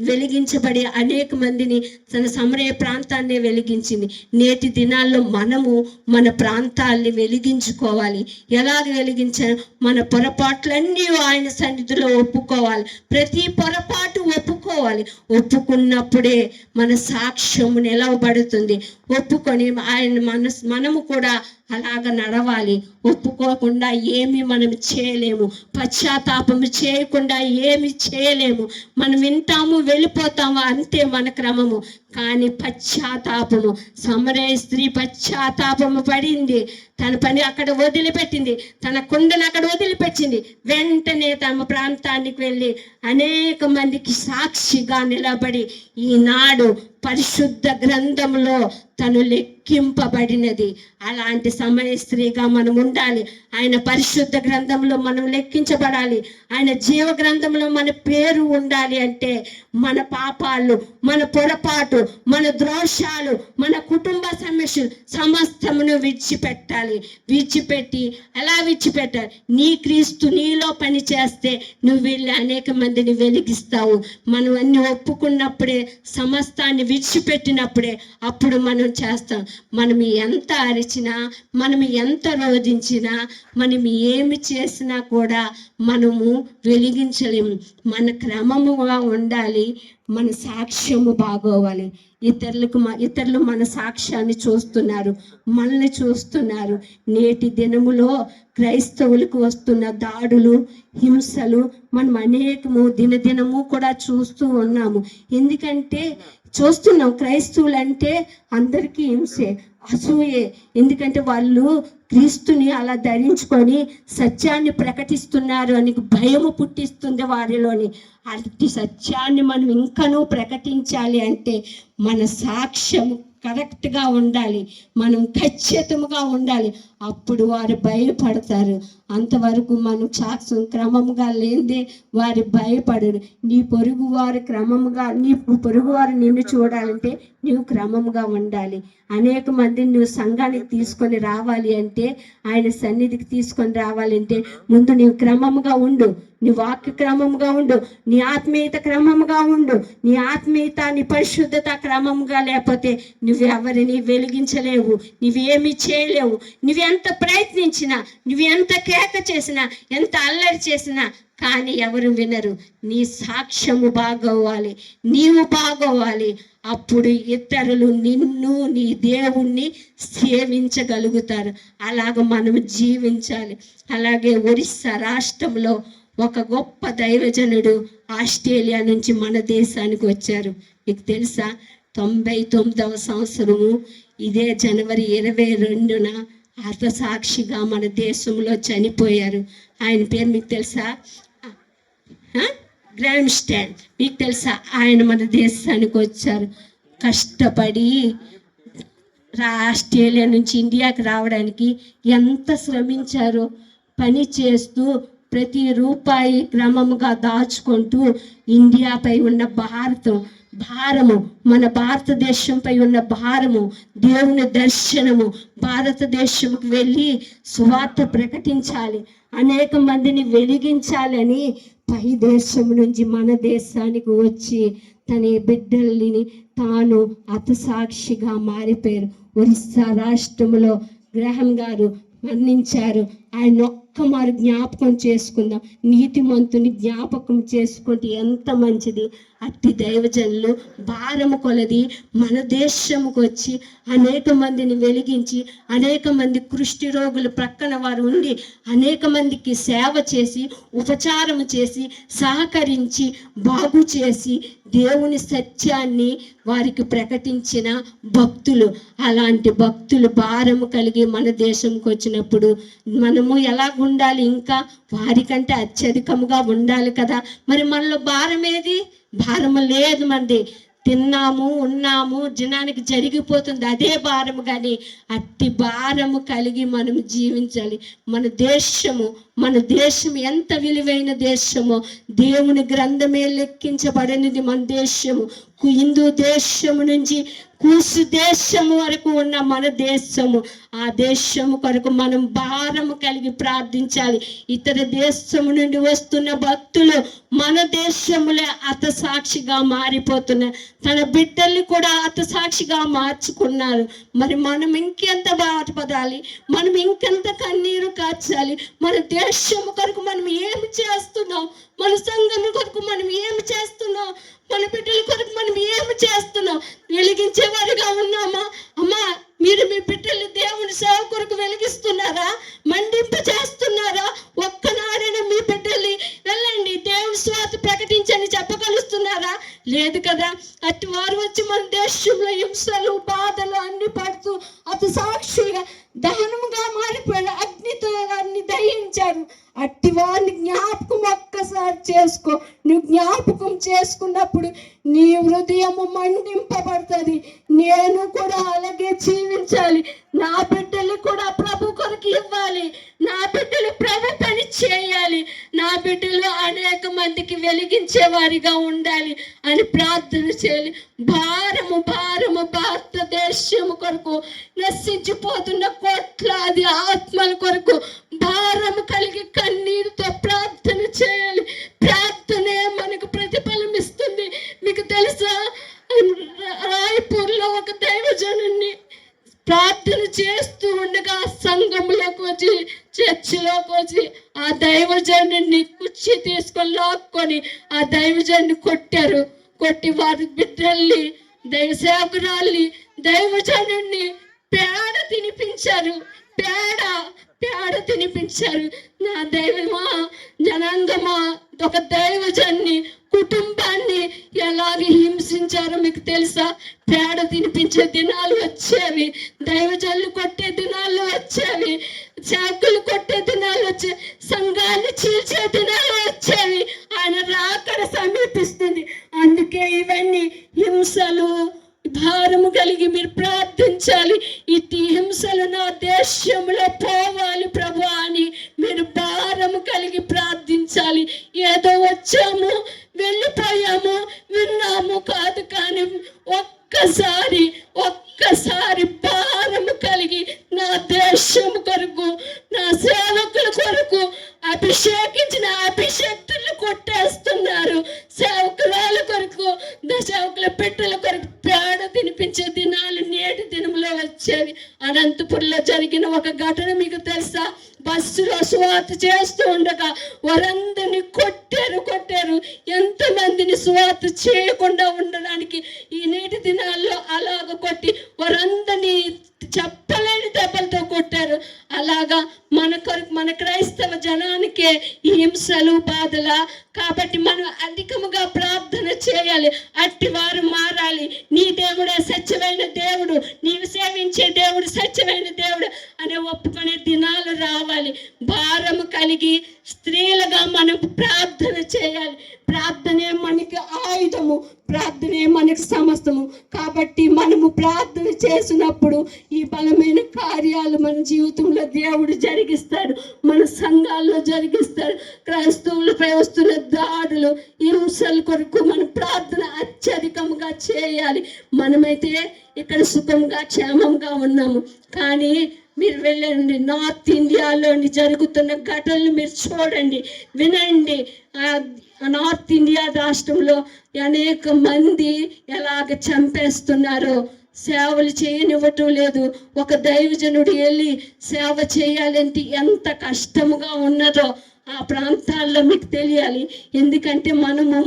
వెలిగించబడి అనేక మందిని తన సమరయ ప్రాంతాన్ని వెలిగించింది. నేటి దినాల్లో మనము మన ప్రాంతాల్ని వెలిగించుకోవాలి. ఎలాగ వెలిగించాలి? మన పొరపాట్లన్నీ ఆయన సన్నిధిలో ఒప్పుకోవాలి. ప్రతి పొరపాటు ఒప్పుకోవాలి. ఒప్పుకున్నప్పుడే మన సాక్ష్యము నిలవబడుతుంది. ఒప్పుకొని మనము కూడా అలాగ నడవాలి. ఒప్పుకోకుండా ఏమి మనం చేయలేము, పశ్చాత్తాపము చేయకుండా ఏమి చేయలేము. మనం వింటాము, వెళ్ళిపోతాము, అంతే మన క్రమము. కానీ పశ్చాత్తాపము, సమరయ స్త్రీ పశ్చాత్తాపము పడింది. తన పని అక్కడ వదిలిపెట్టింది, తన కుండను అక్కడ వదిలిపెట్టింది. వెంటనే తమ ప్రాంతానికి వెళ్ళి అనేక మందికి సాక్షిగా నిలబడి ఈనాడు పరిశుద్ధ గ్రంథంలో తను లెక్కింపబడినది. అలాంటి సమయ స్త్రీగా మనం ఉండాలి. ఆయన పరిశుద్ధ గ్రంథంలో మనం లెక్కించబడాలి. ఆయన జీవ గ్రంథంలో మన పేరు ఉండాలి. అంటే మన పాపాలు, మన పొరపాటు, మన దోషాలు, మన కుటుంబ సమస్యలు సమస్తమును విడిచిపెట్టాలి. విడిచిపెట్టి ఎలా విడిచిపెట్టాలి? నీ క్రీస్తు నీలో పని చేస్తే నువ్వు వెళ్ళి అనేక మందిని వెలిగిస్తావు. మనం అన్ని ఒప్పుకున్నప్పుడే, సమస్తాన్ని విడిచిపెట్టినప్పుడే అప్పుడు మనం చేస్తాం. మనం ఎంత అరిచినా, మనం ఎంత రోధించినా, మనం ఏమి చేసినా కూడా మనము వెలిగించలేము. మన క్రమముగా ఉండాలి. మన సాక్ష్యము బాగోవాలి. ఇతరులు మన సాక్ష్యాన్ని చూస్తున్నారు, మనల్ని చూస్తున్నారు. నేటి దినములో క్రైస్తవులకు వస్తున్న దాడులు, హింసలు మనం అనేకము దినదినము కూడా చూస్తూ ఉన్నాము. ఎందుకంటే చూస్తున్నాం, క్రైస్తవులు అంటే అందరికీ హింసే, అసూయే. ఎందుకంటే వాళ్ళు క్రీస్తుని అలా ధరించుకొని సత్యాన్ని ప్రకటిస్తున్నారు అని భయము పుట్టిస్తుంది వారిలోని. అట్టి సత్యాన్ని మనం ఇంకనూ ప్రకటించాలి అంటే మన సాక్ష్యం కరెక్ట్గా ఉండాలి, మనం ఖచ్చితంగా ఉండాలి. అప్పుడు వారు భయపడతారు. అంతవరకు మనం సాక్ష్యం క్రమంగా లేదే వారు భయపడరు. నీ పొరుగువారు నిన్ను చూడాలంటే నువ్వు క్రమంగా ఉండాలి. అనేక మందిని నువ్వు సంఘానికి తీసుకొని రావాలి అంటే, ఆయన సన్నిధికి తీసుకొని రావాలంటే ముందు నీవు క్రమంగా ఉండు. నీ వాక్య క్రమంగా ఉండు, నీ ఆత్మీయత క్రమంగా ఉండు. నీ ఆత్మీయత, నీ పరిశుద్ధత క్రమంగా లేకపోతే నువ్వెవరిని వెలిగించలేవు, నువ్వేమీ చేయలేవు. నువ్వెంత ప్రయత్నించినా, నువ్వెంత కేక చేసినా, ఎంత అల్లరి చేసినా కానీ ఎవరు వినరు. నీ సాక్ష్యము బాగోవాలి, నీవు బాగోవాలి. అప్పుడు ఇతరులు నిన్ను, నీ దేవుణ్ణి సేవించగలుగుతారు. అలాగ మనం జీవించాలి. అలాగే ఒరిస్సా రాష్ట్రంలో ఒక గొప్ప దైవజనుడు ఆస్ట్రేలియా నుంచి మన దేశానికి వచ్చారు. మీకు తెలుసా? 99వ సంవత్సరము ఇదే జనవరి 22న హతసాక్షిగా మన దేశంలో చనిపోయారు. ఆయన పేరు మీకు తెలుసా? Gram stand. మీకు తెలుసా? ఆయన మన దేశానికి వచ్చారు. కష్టపడి ఆస్ట్రేలియా నుంచి ఇండియాకి రావడానికి ఎంత శ్రమించారో. పని చేస్తూ ప్రతి రూపాయి క్రమముగా దాచుకుంటూ ఇండియాపై ఉన్న భారము, మన భారతదేశంపై ఉన్న భారము, దేవుని దర్శనము, భారతదేశంకి వెళ్ళి సువార్త ప్రకటించాలి, అనేక మందిని వెలిగించాలని పై దేశం నుంచి మన దేశానికి వచ్చి తన బిడ్డల్ని తాను హతసాక్షిగా మారిపోయారు. ఒరిస్సా రాష్ట్రంలో గ్రహం గారు మరణించారు. ఆయన ఒక్కమారు జ్ఞాపకం చేసుకుందాం. నీతిమంతుని జ్ఞాపకం చేసుకుంటే ఎంత మంచిది. అట్టి దైవజనులు భారము కొలది మన దేశంకు వచ్చి అనేక మందిని వెలిగించి, అనేక మంది కుష్టి రోగులు ప్రక్కన వారు ఉండి అనేక మందికి సేవ చేసి, ఉపచారము చేసి, సహకరించి, బాగు చేసి దేవుని సత్యాన్ని వారికి ప్రకటించిన భక్తులు. అలాంటి భక్తులు భారము కలిగి మన దేశంకి వచ్చినప్పుడు మనము ఎలా ఉండాలి? ఇంకా వారికంటే అత్యధికముగా ఉండాలి కదా. మరి మనలో భారం ఏది? భారము లేదు. మంది తిన్నాము, ఉన్నాము, జనానికి జరిగిపోతుంది, అదే భారము. కానీ అట్టి భారము కలిగి మనం జీవించాలి. మన దేశం ఎంత విలువైన దేశమో దేవుని గ్రంథమే లెక్కించబడినది మన దేశము. హిందూ దేశము నుంచి కూసు దేశము వరకు ఉన్న మన దేశము. ఆ దేశము కొరకు మనం భారము కలిగి ప్రార్థించాలి. ఇతర దేశము నుండి వస్తున్న భక్తులు మన దేశములే హతసాక్షిగా మారిపోతున్నారు. తన బిడ్డల్ని కూడా హతసాక్షిగా మార్చుకున్నారు. మరి మనం ఇంకెంత బాధపడాలి? మనం ఇంకెంత కన్నీరు కార్చాలి? మన దేశము కొరకు మనం ఏమి చేస్తున్నాం? మన సంఘం కొరకు మనం ఏమి చేస్తున్నాం? మన బిడ్డల కొరకు మనం ఏమి చేస్తున్నాం? వెలిగించే వారిగా ఉన్నామా? అమ్మా, మీరు మీ బిడ్డలు దేవుని సేవ కొరకు వెలిగిస్తున్నారా? మండింప చేస్తున్నారా? ఒక్కనాడైనా మీ బిడ్డల్ని వెళ్ళండి దేవుని స్వాత ప్రకటించని చెప్పగలుగుతున్నారా? లేదు కదా. అటు వారు వచ్చి మన దేశంలో హింసలు, బాధలు అన్ని పడుతూ అతి సాక్షిగా దహనముగా మారిపోయిన అగ్నితో వారిని దహించారు. అట్టి వారిని జ్ఞాపకం ఒక్కసారి చేసుకో. నువ్వు జ్ఞాపకం చేసుకున్నప్పుడు నీ హృదయము మండింపబడుతుంది. నేను కూడా అలాగే జీవించాలి. బిడ్డలు అనేక మందికి వెలిగించే వారిగా ఉండాలి అని ప్రార్థన చేయాలి. భారము భారతదేశం కొరకు, నశించిపోతున్న కోట్లాది ఆత్మల కొరకు భారము కలిగి కన్నీరుతో ప్రార్థన చేయాలి. ప్రార్థనే మనకు ప్రతిఫలం ఇస్తుంది. మీకు తెలుసా, రాయపూర్లో ఒక దైవజనుని ప్రార్థన చేస్తూ ఉండగా సంఘంలోకి వచ్చి, చర్చిలోకి వచ్చి ఆ దైవజనుని కుర్చీ తీసుకొని లాక్కొని ఆ దైవజనుని కొట్టారు. కొట్టి వారి బిడ్డల్ని, దైవ సేవకురాల్ని, దైవజనుని పేడ తినిపించారు. పేడ తినిపించారు. నా దైవమా, జనాంగమా, ఒక దైవజన్ని కుటుంబాన్ని ఎలాగ హింసించారో మీకు తెలుసా? పేడ తినిపించే దినాలు వచ్చేవి, దైవజనులు కొట్టే దినాలు వచ్చేవి, సేవకులు కొట్టే దినాలు వచ్చేవి, సంఘాన్ని చీల్చే దినాలు వచ్చేవి. ఆయన రాకడ సమీపిస్తుంది. అందుకే ఇవన్నీ హింసలు, భారము కలిగి మీరు ప్రార్థించాలి. ఇటు హింసలు నా దేశంలో పోవాలి ప్రభు అని మీరు భారము కలిగి ప్రార్థించాలి. ఏదో వచ్చాము, వెళ్ళిపోయాము, విన్నాము కాదు, కానీ ఒక్కసారి భారము కలిగి నా దేశం కొరకు, నా సేవకుల కొరకు, అభిషేకించిన అభిషేక్తులు కొట్టేస్తున్నారు. సేవకురాల కొరకు, సేవకుల బిడ్డల కొరకు పేడ తినిపించే దినాలు నేటి దినంలో వచ్చేవి. అనంతపురంలో జరిగిన ఒక ఘటన మీకు తెలుసా? బస్సులో సువార్త చేస్తూ ఉండగా వారందరినీ కొట్టారు. ఎంతమందిని సువార్త చేయకుండా ఉండడానికి ఈ నేటి దినాల్లో అలాగ కొట్టి వారందరినీ చెప్పలేని దెబ్బలతో కొట్టారు. అలాగా మన క్రైస్తవ జనానికే ఈ హింసలు, బాధల. కాబట్టి మనం అధికముగా ప్రార్థన చేయాలి. అట్టి వారు మారాలి. నీ దేవుడే సత్యమైన దేవుడు, నీవు సేవించే దేవుడు సత్యమైన దేవుడు అని ఒప్పుకునే దినాలు రావాలి. భారము కలిగి స్త్రీలుగా మనం ప్రార్థన చేయాలి. ప్రార్థనే మనకి ఆయుధము, ప్రార్థనే మనకి సమస్తము. కాబట్టి మనము ప్రార్థన చేసినప్పుడు ఈ బలమైన కార్యాలు మన జీవితంలో దేవుడు జరిగిస్తాడు, మన సంఘాల్లో జరిగిస్తాడు. క్రైస్తవులపై వస్తున్న దాడులు, హింసల కొరకు మన ప్రార్థన అత్యధికంగా చేయాలి. మనమైతే ఇక్కడ సుఖంగా క్షేమంగా ఉన్నాము, కానీ మీరు వెళ్ళండి, నార్త్ ఇండియాలోని జరుగుతున్న ఘటనలు మీరు చూడండి, వినండి. నార్త్ ఇండియా రాష్ట్రంలో అనేక మంది ఎలాగ చంపేస్తున్నారో, సేవలు చేయనివ్వటం లేదు. ఒక దైవజనుడు వెళ్ళి సేవ చేయాలంటే ఎంత కష్టముగా ఉన్నదో ఆ ప్రాంతాల్లో మీకు తెలియాలి. ఎందుకంటే మనము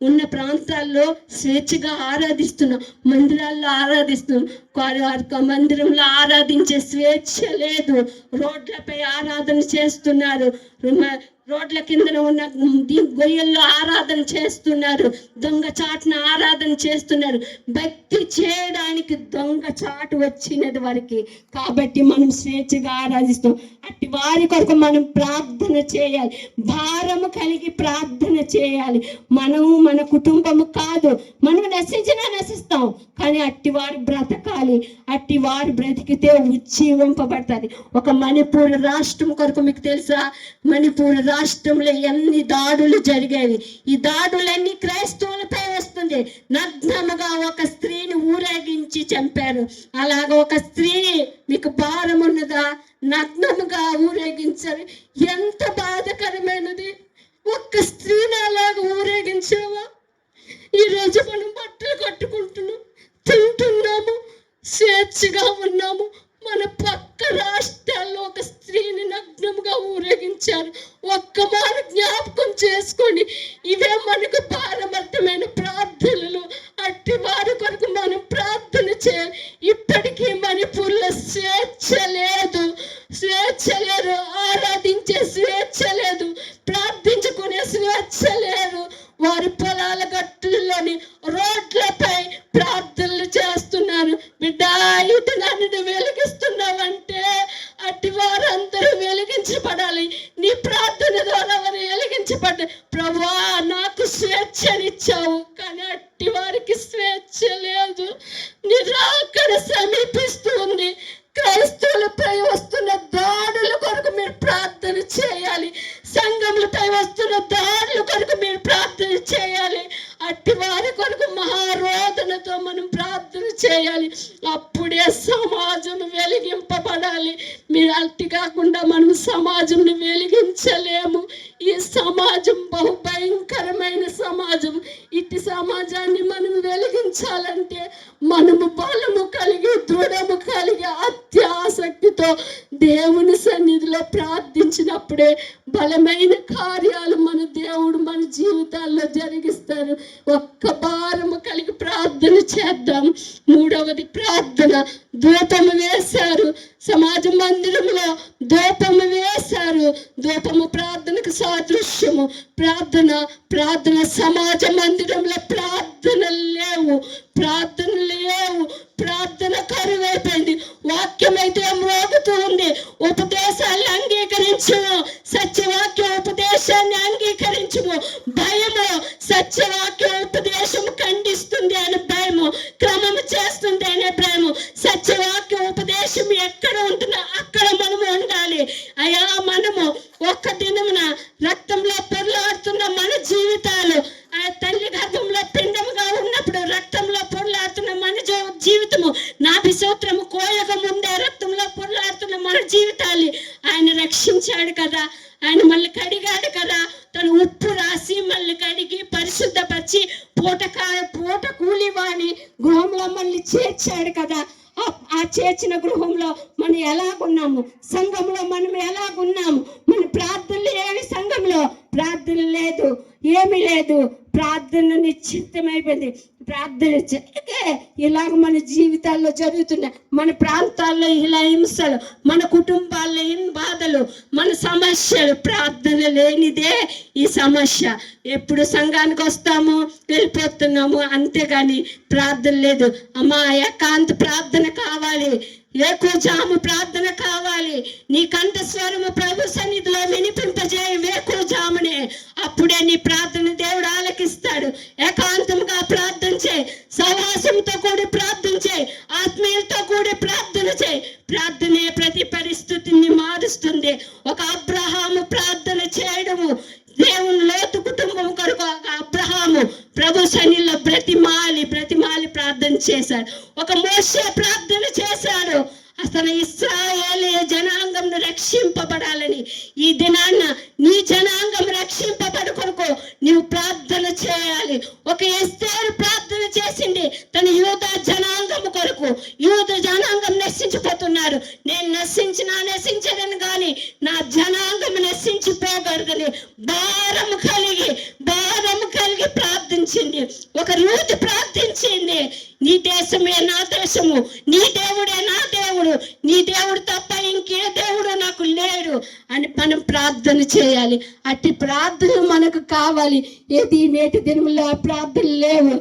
ఉన్న ప్రాంతాల్లో స్వేచ్ఛగా ఆరాధిస్తున్నాం, మందిరాల్లో ఆరాధిస్తున్నాం. మందిరంలో ఆరాధించే స్వేచ్ఛ లేదు. రోడ్లపై ఆరాధన చేస్తున్నారు, రోడ్ల కిందన ఉన్న గొయ్యల్లో ఆరాధన చేస్తున్నారు, దొంగ చాటున ఆరాధన చేస్తున్నారు. భక్తి చేయడానికి దొంగ చాటు వచ్చినది వారికి. కాబట్టి మనం స్వేచ్ఛగా ఆరాధిస్తాం. అట్టి వారి కొరకు మనం ప్రార్థన చేయాలి, భారము కలిగి ప్రార్థన చేయాలి. మనము మన కుటుంబము కాదు, మనం నశించినా నశిస్తాం, కానీ అట్టివారు బ్రతకాలి. అట్టివారు బ్రతికితే ఉజ్జీవింపబడతారు. ఒక మణిపూర్ రాష్ట్రం కొరకు మీకు తెలుసా? మణిపూర్ రాష్ట్రంలో ఎన్ని దాడులు జరిగేవి. ఈ దాడులన్నీ క్రైస్తవులపై వస్తుంది. నగ్నముగా ఒక స్త్రీని ఊరేగించి చంపారు. అలాగ ఒక స్త్రీ, మీకు భారం ఉన్నదా? నగ్నముగా ఊరేగించారు. ఎంత బాధకరమైనది! ఒక్క స్త్రీని అలాగ ఊరేగించావా? ఈరోజు మనం బట్టలు కట్టుకుంటున్నాం, తింటున్నాము, స్వేచ్ఛగా ఉన్నాము. మన పక్క రాష్ట్రాల్లో ఒక స్త్రీని నగ్నముగా ఊరేగించారు. ఒక్క మాట జ్ఞాపకం చేసుకోండి. ఇవే మనకు భారమర్థమైన ప్రార్థనలు. అట్టి వారి కొరకు మనం ప్రార్థన చేయాలి. ఇప్పటికీ మణిపూర్లో స్వేచ్ఛ లేదు, ఆరాధించే స్వేచ్ఛ లేదు, ప్రార్థించుకునే స్వేచ్ఛ లేదు. వారి పొలాల గట్టుల్లోని రోడ్లపై ప్రార్థనలు చేస్తున్నారు. బిడ్డ, ఇటు నన్ను వెలిగిస్తున్నావంటే అట్టి వారందరూ వెలిగించబడాలి. నీ ప్రార్థన ద్వారా వారు వెలిగించబడ్డారు. ప్రభువా, నాకు స్వేచ్ఛనిచ్చావు, కానీ అట్టి వారికి స్వేచ్ఛ లేదు. నిరాకడ సమీపిస్తుంది. క్రైస్తవులపై వస్తున్న దాడుల కొరకు మీరు ప్రార్థన చేయాలి. సంఘములపై వస్తున్న అట్టి కాకుండా మనం సమాజంను వెలిగించలేము. ఈ సమాజం బహుభయంకరమైన సమాజం. ఇట్టి సమాజాన్ని మనం వెలిగించాలంటే మనము బలము కలిగి, దృఢము కలిగి, అత్యాసక్తితో దేవుని సన్నిధిలో ప్రార్థించినప్పుడే బలమైన కార్యాలు మన దేవుడు మన జీవితాల్లో జరిగిస్తారు. ఒక్క భారము కలిగి ప్రార్థన చేద్దాం. మూడవది ప్రార్థన. ధూపము వేశారు, సమాజ మందిరంలో ధూపము వేశారు. ధూపము ప్రార్థనకు సాదృశ్యము. ప్రార్థన సమాజ మందిరంలో ప్రార్థనలు లేవు, ప్రార్థన కరువైపోయింది. వాక్యం అయితే మోగుతూ ఉంది. ఉపదేశాన్ని అంగీకరించము, సత్యవాక్య ఉపదేశాన్ని అంగీకరించము. భయము, సత్యవాక్య ఉపదేశం ఖండిస్తుంది అని భయము, క్రమము చేస్తుంది అనే భయము. సత్యవాక్య ఉపదేశం ఎక్కడ ఉంటుందో అక్కడ మనము ఉండాలి. అయ్యా, మనము ఒక్క దినమున రక్తంలో పొరలాడుతున్న మన జీవితాలు, ఆ తల్లి గర్భంలో పిండముగా ఉన్నప్పుడు రక్తంలో పొరలాడుతున్న మన జీవితము, నాభి సూత్రము కోయక ముందే రక్తంలో పొరలాడుతున్న మన జీవితాన్ని ఆయన రక్షించాడు కదా. ఆయన మళ్ళీ కడిగాడు కదా. తను ఉప్పు రాసి మళ్ళీ కడిగి పరిశుద్ధపరిచి పూట కూలివాణి గృహంలో మళ్ళీ చేర్చాడు కదా. ఆ చేర్చిన గృహంలో మనం ఎలాగున్నాము, సంఘంలో మనం ఎలాగున్నాము. మన ప్రార్థనలు ఏమి, సంఘంలో ప్రార్థన లేదు, ఏమీ లేదు. ప్రార్థన నిశ్చితమైపోయింది. ప్రార్థన ఇలాగ మన జీవితాల్లో జరుగుతున్నాయి. మన ప్రాంతాల్లో ఇలా హింసలు, మన కుటుంబాల్లో బాధలు, మన సమస్యలు. ప్రార్థన లేనిదే ఈ సమస్య. ఎప్పుడు సంఘానికి వస్తాము, వెళ్ళిపోతున్నాము, అంతేగాని ప్రార్థన లేదు. అమ్మా, ఏకాంత ప్రార్థన కావాలి, వేకువజాము ప్రార్థన కావాలి. నీ కంఠస్వరము ప్రభు సన్నిధిలో వినిపింపజేయ వేకువజామునే. అప్పుడే నీ ప్రార్థన దేవుడు ఆలకిస్తాడు. ఏకాంతంగా ప్రార్థన చేయి, సహవాసంతో కూడి ప్రార్థన చేయి, ఆత్మీయులతో కూడి ప్రార్థన చేయి. ప్రార్థనే ప్రతి పరిస్థితిని మారుస్తుంది. ఒక అబ్రహాము ప్రార్థన చేయడము, దేవుని లోతు కుటుంబం కొరకు అబ్రహాము ప్రభు సన్నిధిలో బ్రతిమాలి ప్రార్థన చేశాడు. ఒక మోషే ప్రార్థన చేశాడు. అసలు ఇశ్రాయేలు జనాంగం రక్షింపబడాలని. ఈ దినాన్న నీ జనాంగం రక్షింపబడు కొరకు నీవు ప్రార్థన చేయాలి. ఒక ఎస్తేరు ప్రార్థన చేసింది తన యూదా జనాంగం కొరకు. యూదా జనాంగం నశించిపోతున్నారు. నేను నశించదని కానీ నా జనాంగం నశించిపోకూడదని భారము కలిగి ప్రార్థించింది. ఒక రూతు ప్రార్థించింది, నీ దేశమే నా దేశము, నీ దేవుడే నా దేవుడు, నీ దేవుడు తప్ప ఇంకే దేవుడు నాకు లేడు అని మనం ప్రార్థన చేయాలి. అట్టి ప్రార్థన మనకు కావాలి. ఏది నేటి దినములో ప్రార్థన లేవు.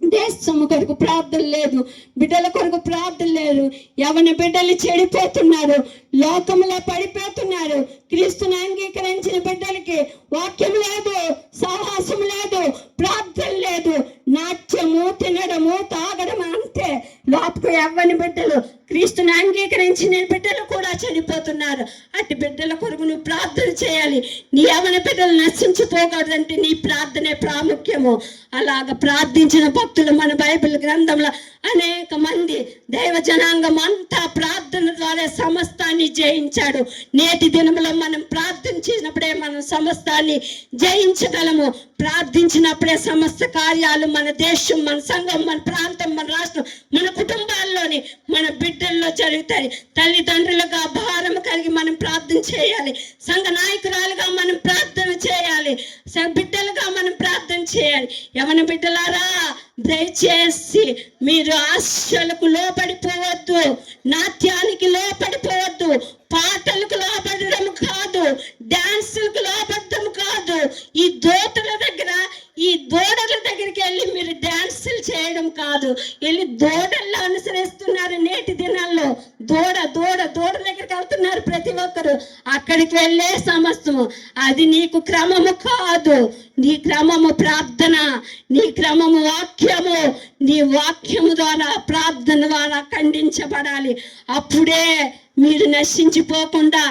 దేశము కొరకు ప్రార్థన లేదు, బిడ్డల కొరకు ప్రార్థన లేదు. ఎవరి బిడ్డలు చెడిపోతున్నారు, లోకంలో పడిపోతున్నారు. క్రీస్తుని అంగీకరించిన బిడ్డలకి వాక్యం లేదు, సాహసం లేదు, ప్రార్థన లేదు. నాట్యము, తినడము, తాగడం అంతే. లోపకు ఎవ్వని బిడ్డలు, క్రీస్తుని అంగీకరించిన బిడ్డలు కూడా చనిపోతున్నారు. అట్టి బిడ్డల కొరకు నువ్వు ప్రార్థన చేయాలి. నీ యవన బిడ్డలు నశించిపోకూడదంటే నీ ప్రార్థనే ప్రాముఖ్యము. అలాగ ప్రార్థించిన భక్తులు మన బైబిల్ గ్రంథంలో అనేక మంది దైవ జనాంగం అంతా ప్రార్థన ద్వారా సమస్తాన్ని జయించాడు. నేటి దినములో మనం ప్రార్థించినప్పుడే మనం సమస్తాన్ని జయించగలము. ప్రార్థించినప్పుడే సమస్త కార్యాలు మన దేశం, మన సంఘం, మన ప్రాంతం, మన రాష్ట్రం, మన కుటుంబాల్లోని, మన బిడ్డల్లో జరుగుతాయి. తల్లిదండ్రులుగా భారం కలిగి మనం ప్రార్థన చేయాలి. సంఘ నాయకురాలుగా మనం ప్రార్థన చేయాలి. బిడ్డలుగా మనం ప్రార్థన చేయాలి. యవన బిడ్డలారా, దయచేసి మీరు ఆశలకు లోపడిపోవద్దు, నాట్యానికి లోపడిపోవద్దు, పాటలకు లోపడడం కాదు, డాన్సులకు లోపడడం కాదు. ఈ దోతల దగ్గర, ఈ దూడల దగ్గరికి వెళ్ళి మీరు డాన్సులు చేయడం కాదు. వెళ్ళి దూడల్లో అనుసరిస్తున్నారు నేటి దినాల్లో. దూడ దగ్గరికి వెళ్తున్నారు ప్రతి ఒక్కరు. అక్కడికి వెళ్ళే సమస్తము అది నీకు క్రమము కాదు. నీ క్రమము ప్రార్థన, నీ క్రమము వాక్యము. నీ వాక్యము ద్వారా, ప్రార్థన ద్వారా ఖండించబడాలి. అప్పుడే మీరు నశించిపోకుండా,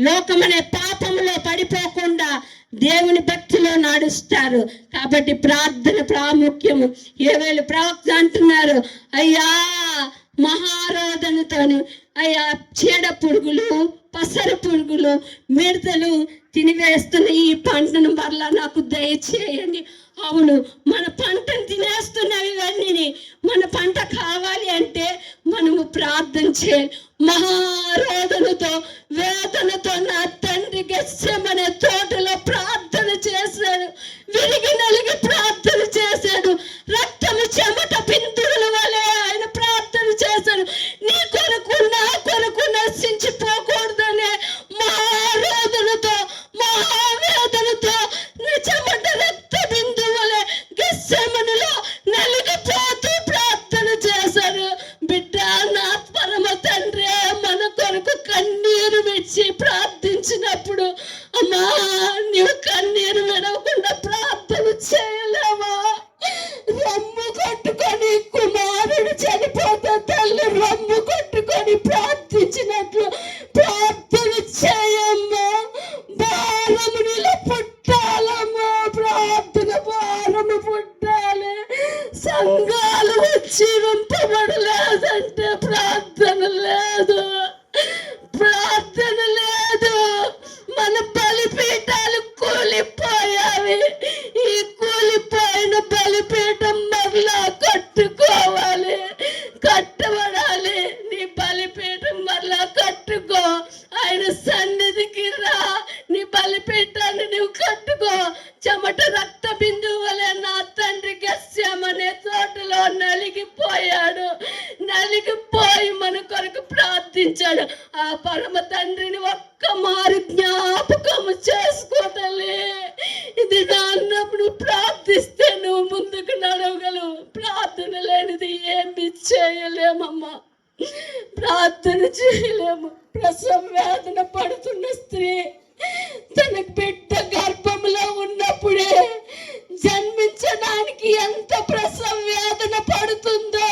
లోకమనే పాపంలో పడిపోకుండా దేవుని భక్తిలో నడుస్తారు. కాబట్టి ప్రార్థన ప్రాముఖ్యము. యోవేలు ప్రవక్త అంటున్నారు, అయ్యా మహారోదనతోను, అయ్యా చీడ పురుగులు, పసర పురుగులు, మిడతలు తినివేస్తున్న ఈ పంటను మరలా నాకు దయచేయండి. అవును, మన పంటను తినేస్తున్నవి ఇవన్నీ. మన పంట కావాలి అంటే మనము ప్రార్థన చేయాలి. మహారోదనతో వేదనతో నా తండ్రి గెత్సెమనే తోటలో ప్రార్థన చేశాడు. విరిగి నలిగి ప్రార్థన చేశాడు. రక్తము చెమట బిందువుల వలె ఆయన ప్రార్థన చేశాడు. నీ కొరకు నా కొరకు నశించిపోకూడదనే మహారోదనతో మహావేదనతో చెమట రక్త బిందువులే గెత్సెమనెలో నలిగిపోతూ ప్రార్థన చేశారు. బిడ్డ, నా పరమ తండ్రి మన కొరకు కన్నీరు విడిచి ప్రార్థించినప్పుడు అమ్మా నీవు కన్నీరు విడవకుండా ప్రార్థన చేయలేవా? రమ్ము కొట్టుకొని కుమారుడు చనిపోతే తల్లి రమ్ము కొట్టుకొని ప్రార్థించినట్లు ప్రార్థన చేయమ్మా. భారము నీలో పుట్టాలమ్మా, ప్రార్థన భారము పుట్టాలి. సంఘాలు వచ్చి వింపబడలేదంటే ప్రార్థన లేదు, ప్రార్థన లేదు. మన బలిపీఠాలు కూలిపోయావి. ఈ కూలిపోయిన బలిపీఠం మరలా కట్టుకోవాలి, కట్టబడాలి. నీ బలిపీఠం మరలా కట్టుకో. ఆయన సన్నిధికి రా, నీ బలిపీఠాన్ని నువ్వు కట్టుకో. చెమట రక్త బిందువు వలె నా తండ్రి గెత్సెమనే తోటలో నలిగిపోయాడు. నలిగిపోయి మన కొరకు ప్రార్థించాడు. ఆ పరమ తండ్రిని ఒక్క మారు జ్ఞాపకము చేసుకోతలే. ఇది నాన్నప్పుడు ప్రార్థిస్తే నువ్వు ముందుకు నడవగలవు. ప్రార్థన లేనిది ఏమి చేయలేమమ్మా, ప్రార్థన చేయలేము. ప్రసవ వేదన పడుతున్న స్త్రీ తన బిడ్డ గర్భంలో ఉన్నప్పుడే జన్మించడానికి ఎంత ప్రసవ వేదన పడుతుందో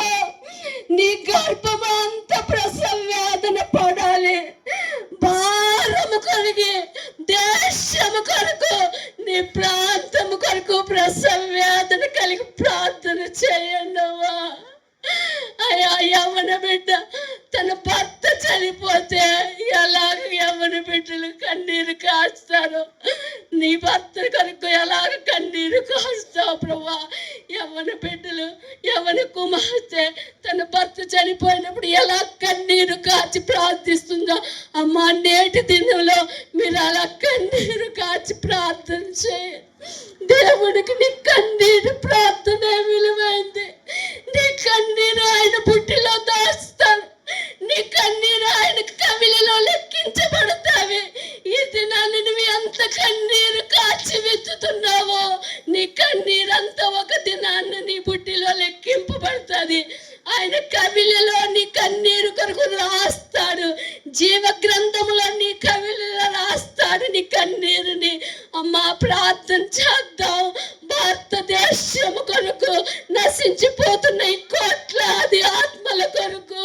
నీ గర్భం అంత ప్రసవ వేదన పడాలి. భారము కలిగి దేశము కొరకు నీ ప్రాంతము కొరకు ప్రసవ వేదన కలిగి ప్రార్థన చేయండవా. అయ్యా, యవ్వన బిడ్డ తన భర్త చనిపోతే ఎలాగ యవ్వన బిడ్డలు కన్నీరు కాస్తారు? నీ భర్త కొరకు ఎలాగ కన్నీరు కాస్తావు ప్రభా? యవ్వన బిడ్డలు, యవ్వన కుమార్తె తన భర్త చనిపోయినప్పుడు ఎలా కన్నీరు కాచి ప్రార్థిస్తుందో అమ్మా, నేటి దినంలో మీరు అలా కన్నీరు కాచి ప్రార్థన చేయండి. దేవుడికి నీ కన్నీరు ప్రార్థన విలువైంది. నీ కన్నీరు ఆయన బుట్టిలో దాస్తాడు. నీ కన్నీరు ఆయన కవిలలో లెక్కించబడతావి. ఈ దినాన్ని నువ్వు ఎంత కన్నీరు కాచి వెతుతున్నావో నీ కన్నీరు అంతా ఒక దినాన్ని నీ బుట్టిలో లెక్కింపబడుతుంది. ఆయన కవిలలో నీ కన్నీరు కొరకు రాస్తాడు. జీవ గ్రంథములో నీ కవిలలో రాస్తాడు నీ కన్నీరుని. అమ్మా, ప్రార్థన చేద్దాం. భారతదేశము కొరకు నశించిపోతున్న ఈ కోట్లాది ఆత్మల కొరకు,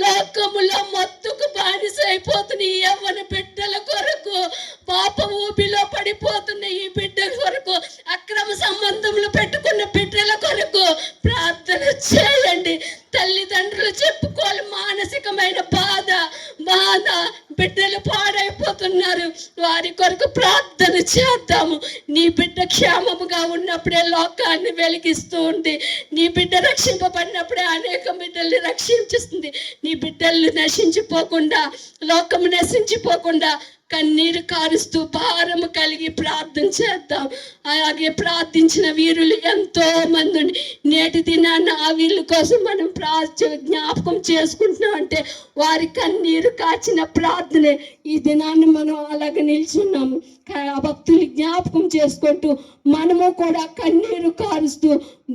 లోకములో మత్తుకు బానిసైపోతున్న ఈ యవ్వన బిడ్డల కొరకు, పాప ఊబిలో పడిపోతున్న ఈ బిడ్డల కొరకు, అక్రమ సంబంధములు పెట్టుకున్న బిడ్డల కొరకు ప్రార్థన చేయండి. తల్లిదండ్రులు చెప్పుకోవాలి మానసికమైన బాధ బిడ్డలు పాడైపోతున్నారు. వారి కొరకు ప్రార్థన చేద్దాము. నీ బిడ్డ క్షేమముగా ఉన్నప్పుడే లోకాన్ని వెలిగిస్తూ ఉంది. నీ బిడ్డ రక్షింపబడినప్పుడే అనేక బిడ్డల్ని రక్షించిస్తుంది. నీ బిడ్డలు నశించిపోకుండా, లోకము నశించిపోకుండా కన్నీరు కారుస్తూ భారము కలిగి ప్రార్థన చేద్దాం. అలాగే ప్రార్థించిన వీరులు ఎంతో మంది నేటి దినాన్ని ఆ వీళ్ళ కోసం మనం జ్ఞాపకం చేసుకుంటున్నాం. అంటే వారి కన్నీరు కాచిన ప్రార్థనే ఈ దినాన్ని మనం అలాగే నిల్చున్నాము. ఆ భక్తులు జ్ఞాపకం చేసుకుంటూ మనము కూడా కన్నీరు కారుస్తూ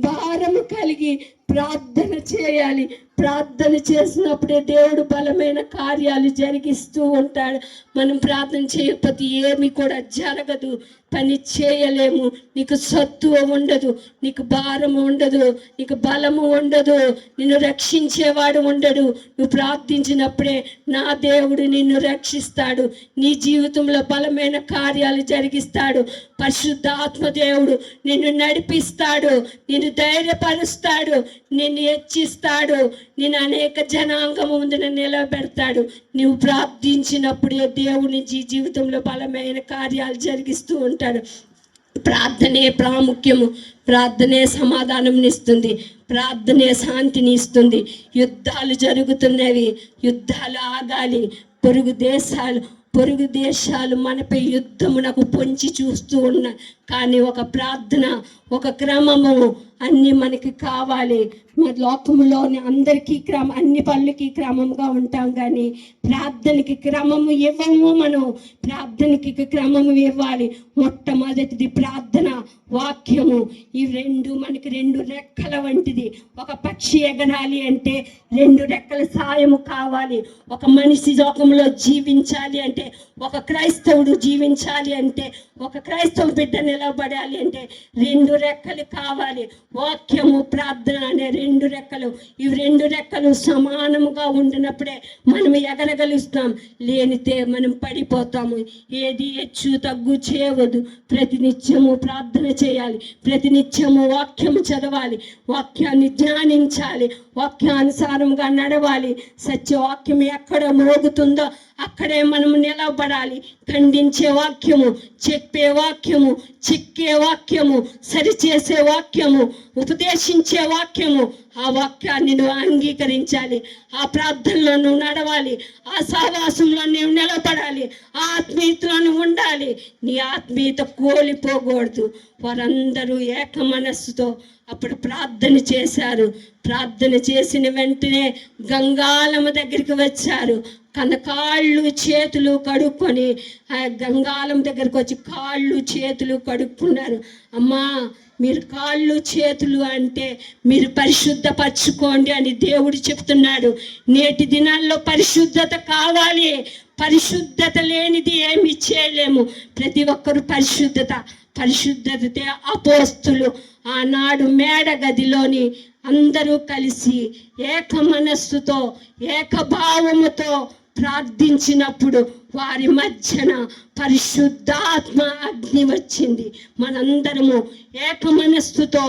భారము కలిగి ప్రార్థన చేయాలి. ప్రార్థన చేసినప్పుడే దేవుడు బలమైన కార్యాలు జరిగిస్తూ ఉంటాడు. మనం ప్రార్థన చేయకపోతే ఏమి కూడా జరగదు. పని చేయలేము. నీకు సత్తువ ఉండదు, నీకు భారము ఉండదు, నీకు బలము ఉండదు, నిన్ను రక్షించేవాడు ఉండడు. నువ్వు ప్రార్థించినప్పుడే నా దేవుడు నిన్ను రక్షిస్తాడు, నీ జీవితంలో బలమైన కార్యాలు జరిగిస్తాడు. పరిశుద్ధ ఆత్మదేవుడు నిన్ను నడిపిస్తాడు, నిన్ను ధైర్యపరుస్తాడు, నిన్ను హెచ్చిస్తాడు, నేను అనేక జనాంగము ముందున నిలబెడతాడు. నువ్వు ప్రార్థించినప్పుడే దేవుడు నీ జీవితంలో బలమైన కార్యాలు జరిగిస్తూ ఉంటాడు. ప్రార్థనే ప్రాముఖ్యము. ప్రార్థనే సమాధానం ఇస్తుంది, ప్రార్థనే శాంతిని ఇస్తుంది. యుద్ధాలు జరుగుతున్నవి, యుద్ధాలు ఆగాలి. పొరుగు దేశాలు మనపై యుద్ధమునకు పొంచి చూస్తూ ఉన్నాయి. కానీ ఒక ప్రార్థన, ఒక క్రమము అన్నీ మనకి కావాలి. మన లోకంలోని అందరికీ అన్ని పనులకి క్రమంగా ఉంటాం, కానీ ప్రార్థనకి క్రమము ఇవ్వము. మనం ప్రార్థనకి క్రమము ఇవ్వాలి. మొట్టమొదటిది ప్రార్థన, వాక్యము. ఈ మనకి రెండు రెక్కల వంటిది. ఒక పక్షి ఎగరాలి అంటే రెండు రెక్కల సాయము కావాలి. ఒక మనిషి లోకంలో జీవించాలి అంటే, ఒక క్రైస్తవుడు జీవించాలి అంటే, ఒక క్రైస్తవ బిడ్డ నిలబడాలి అంటే రెండు రెక్కలు కావాలి. వాక్యము, ప్రార్థన అనే రెండు రెక్కలు. ఈ రెండు రెక్కలు సమానముగా ఉండినప్పుడే మనం ఎగరగలుస్తాం, లేనితే మనం పడిపోతాము. ఏది హెచ్చు తగ్గు చేయవద్దు. ప్రతినిత్యము ప్రార్థన చేయాలి, ప్రతినిత్యము వాక్యము చదవాలి, వాక్యాన్ని ధ్యానించాలి, వాక్యానుసారంగా నడవాలి. సత్యవాక్యం ఎక్కడ మోగుతుందో అక్కడే మనము నిలబడాలి. ఖండించే వాక్యము, చెప్పే వాక్యము, చిక్కే వాక్యము, సరిచేసే వాక్యము, ఉపదేశించే వాక్యము, ఆ వాక్యాన్ని నువ్వు అంగీకరించాలి. ఆ ప్రార్థనలో నువ్వు నడవాలి, ఆ సహవాసంలో నువ్వు నిలబడాలి, ఆ ఆత్మీయతలో నువ్వు ఉండాలి. నీ ఆత్మీయత కోల్పోకూడదు. వారందరూ ఏక మనస్సుతో అప్పుడు ప్రార్థన చేశారు. ప్రార్థన చేసిన వెంటనే గంగాలమ్మ దగ్గరికి వచ్చారు. కాళ్ళు చేతులు కడుక్కొని ఆ గంగాలం దగ్గరకు వచ్చి కాళ్ళు చేతులు కడుక్కున్నారు. అమ్మా, మీరు కాళ్ళు చేతులు అంటే మీరు పరిశుద్ధపరచుకోండి అని దేవుడు చెప్తున్నాడు. నేటి దినాల్లో పరిశుద్ధత కావాలి. పరిశుద్ధత లేనిది ఏమి చేయలేము. ప్రతి ఒక్కరు పరిశుద్ధతే అపోస్తులు ఆనాడు మేడ గదిలోని అందరూ కలిసి ఏక మనస్సుతో, ఏకభావముతో ప్రార్థించినప్పుడు వారి మధ్యన పరిశుద్ధాత్మ అగ్ని వచ్చింది. మనందరము ఏక మనస్సుతో,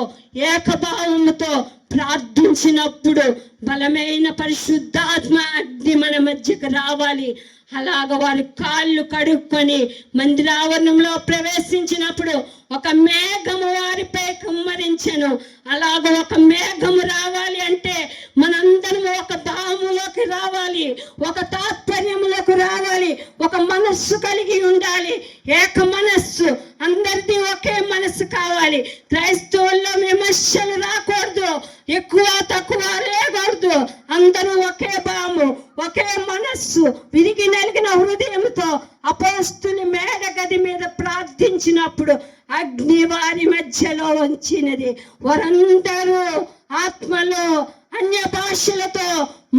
ఏకభావముతో ప్రార్థించినప్పుడు బలమైన పరిశుద్ధాత్మ అగ్ని మన మధ్యకు రావాలి. అలాగ వారి కాళ్ళు కడుక్కొని మందిరావరణంలో ప్రవేశించినప్పుడు ఒక మేఘము వారిపై కుమ్మరించెను. అలాగ ఒక మేఘము రావాలి అంటే మనందరము ఒక భావములోకి రావాలి, ఒక తాత్పర్యములోకి రావాలి, ఒక మనస్సు కలిగి ఉండాలి. ఏక మనస్సు, అందరిది ఒకే మనస్సు కావాలి. క్రైస్తవుల్లో విమర్శలు రాకూడదు, ఎక్కువ తక్కువ లేకూడదు. అందరూ ఒకే భావము, ఒకే మనస్సు, విరిగి నలిగిన హృదయంతో అపోస్తుని మేడ గది మీద ప్రార్థించినప్పుడు అగ్ని వారి మధ్యలో వచ్చినది. వారందరూ ఆత్మలో అన్య భాషలతో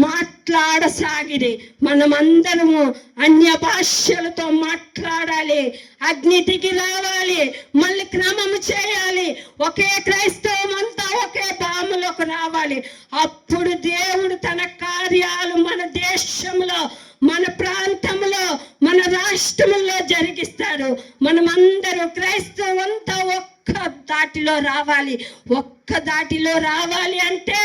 మాట్లాడసాగిరి. మనమందరము అన్య భాషలతో మాట్లాడాలి. అగ్ని దిగి రావాలి, మళ్ళీ క్రమము చేయాలి. ఒకే క్రైస్తవం అంతా ఒకే భావములోకి రావాలి. అప్పుడు దేవుడు తన కార్యాలు మన దేశంలో, మన ప్రాంతంలో, మన రాష్ట్రంలో జరిగిస్తాడు. మనమందరూ క్రైస్తవం అంతా ఒక్క దాటిలో రావాలి. ఒక్క దాటిలో రావాలి అంటే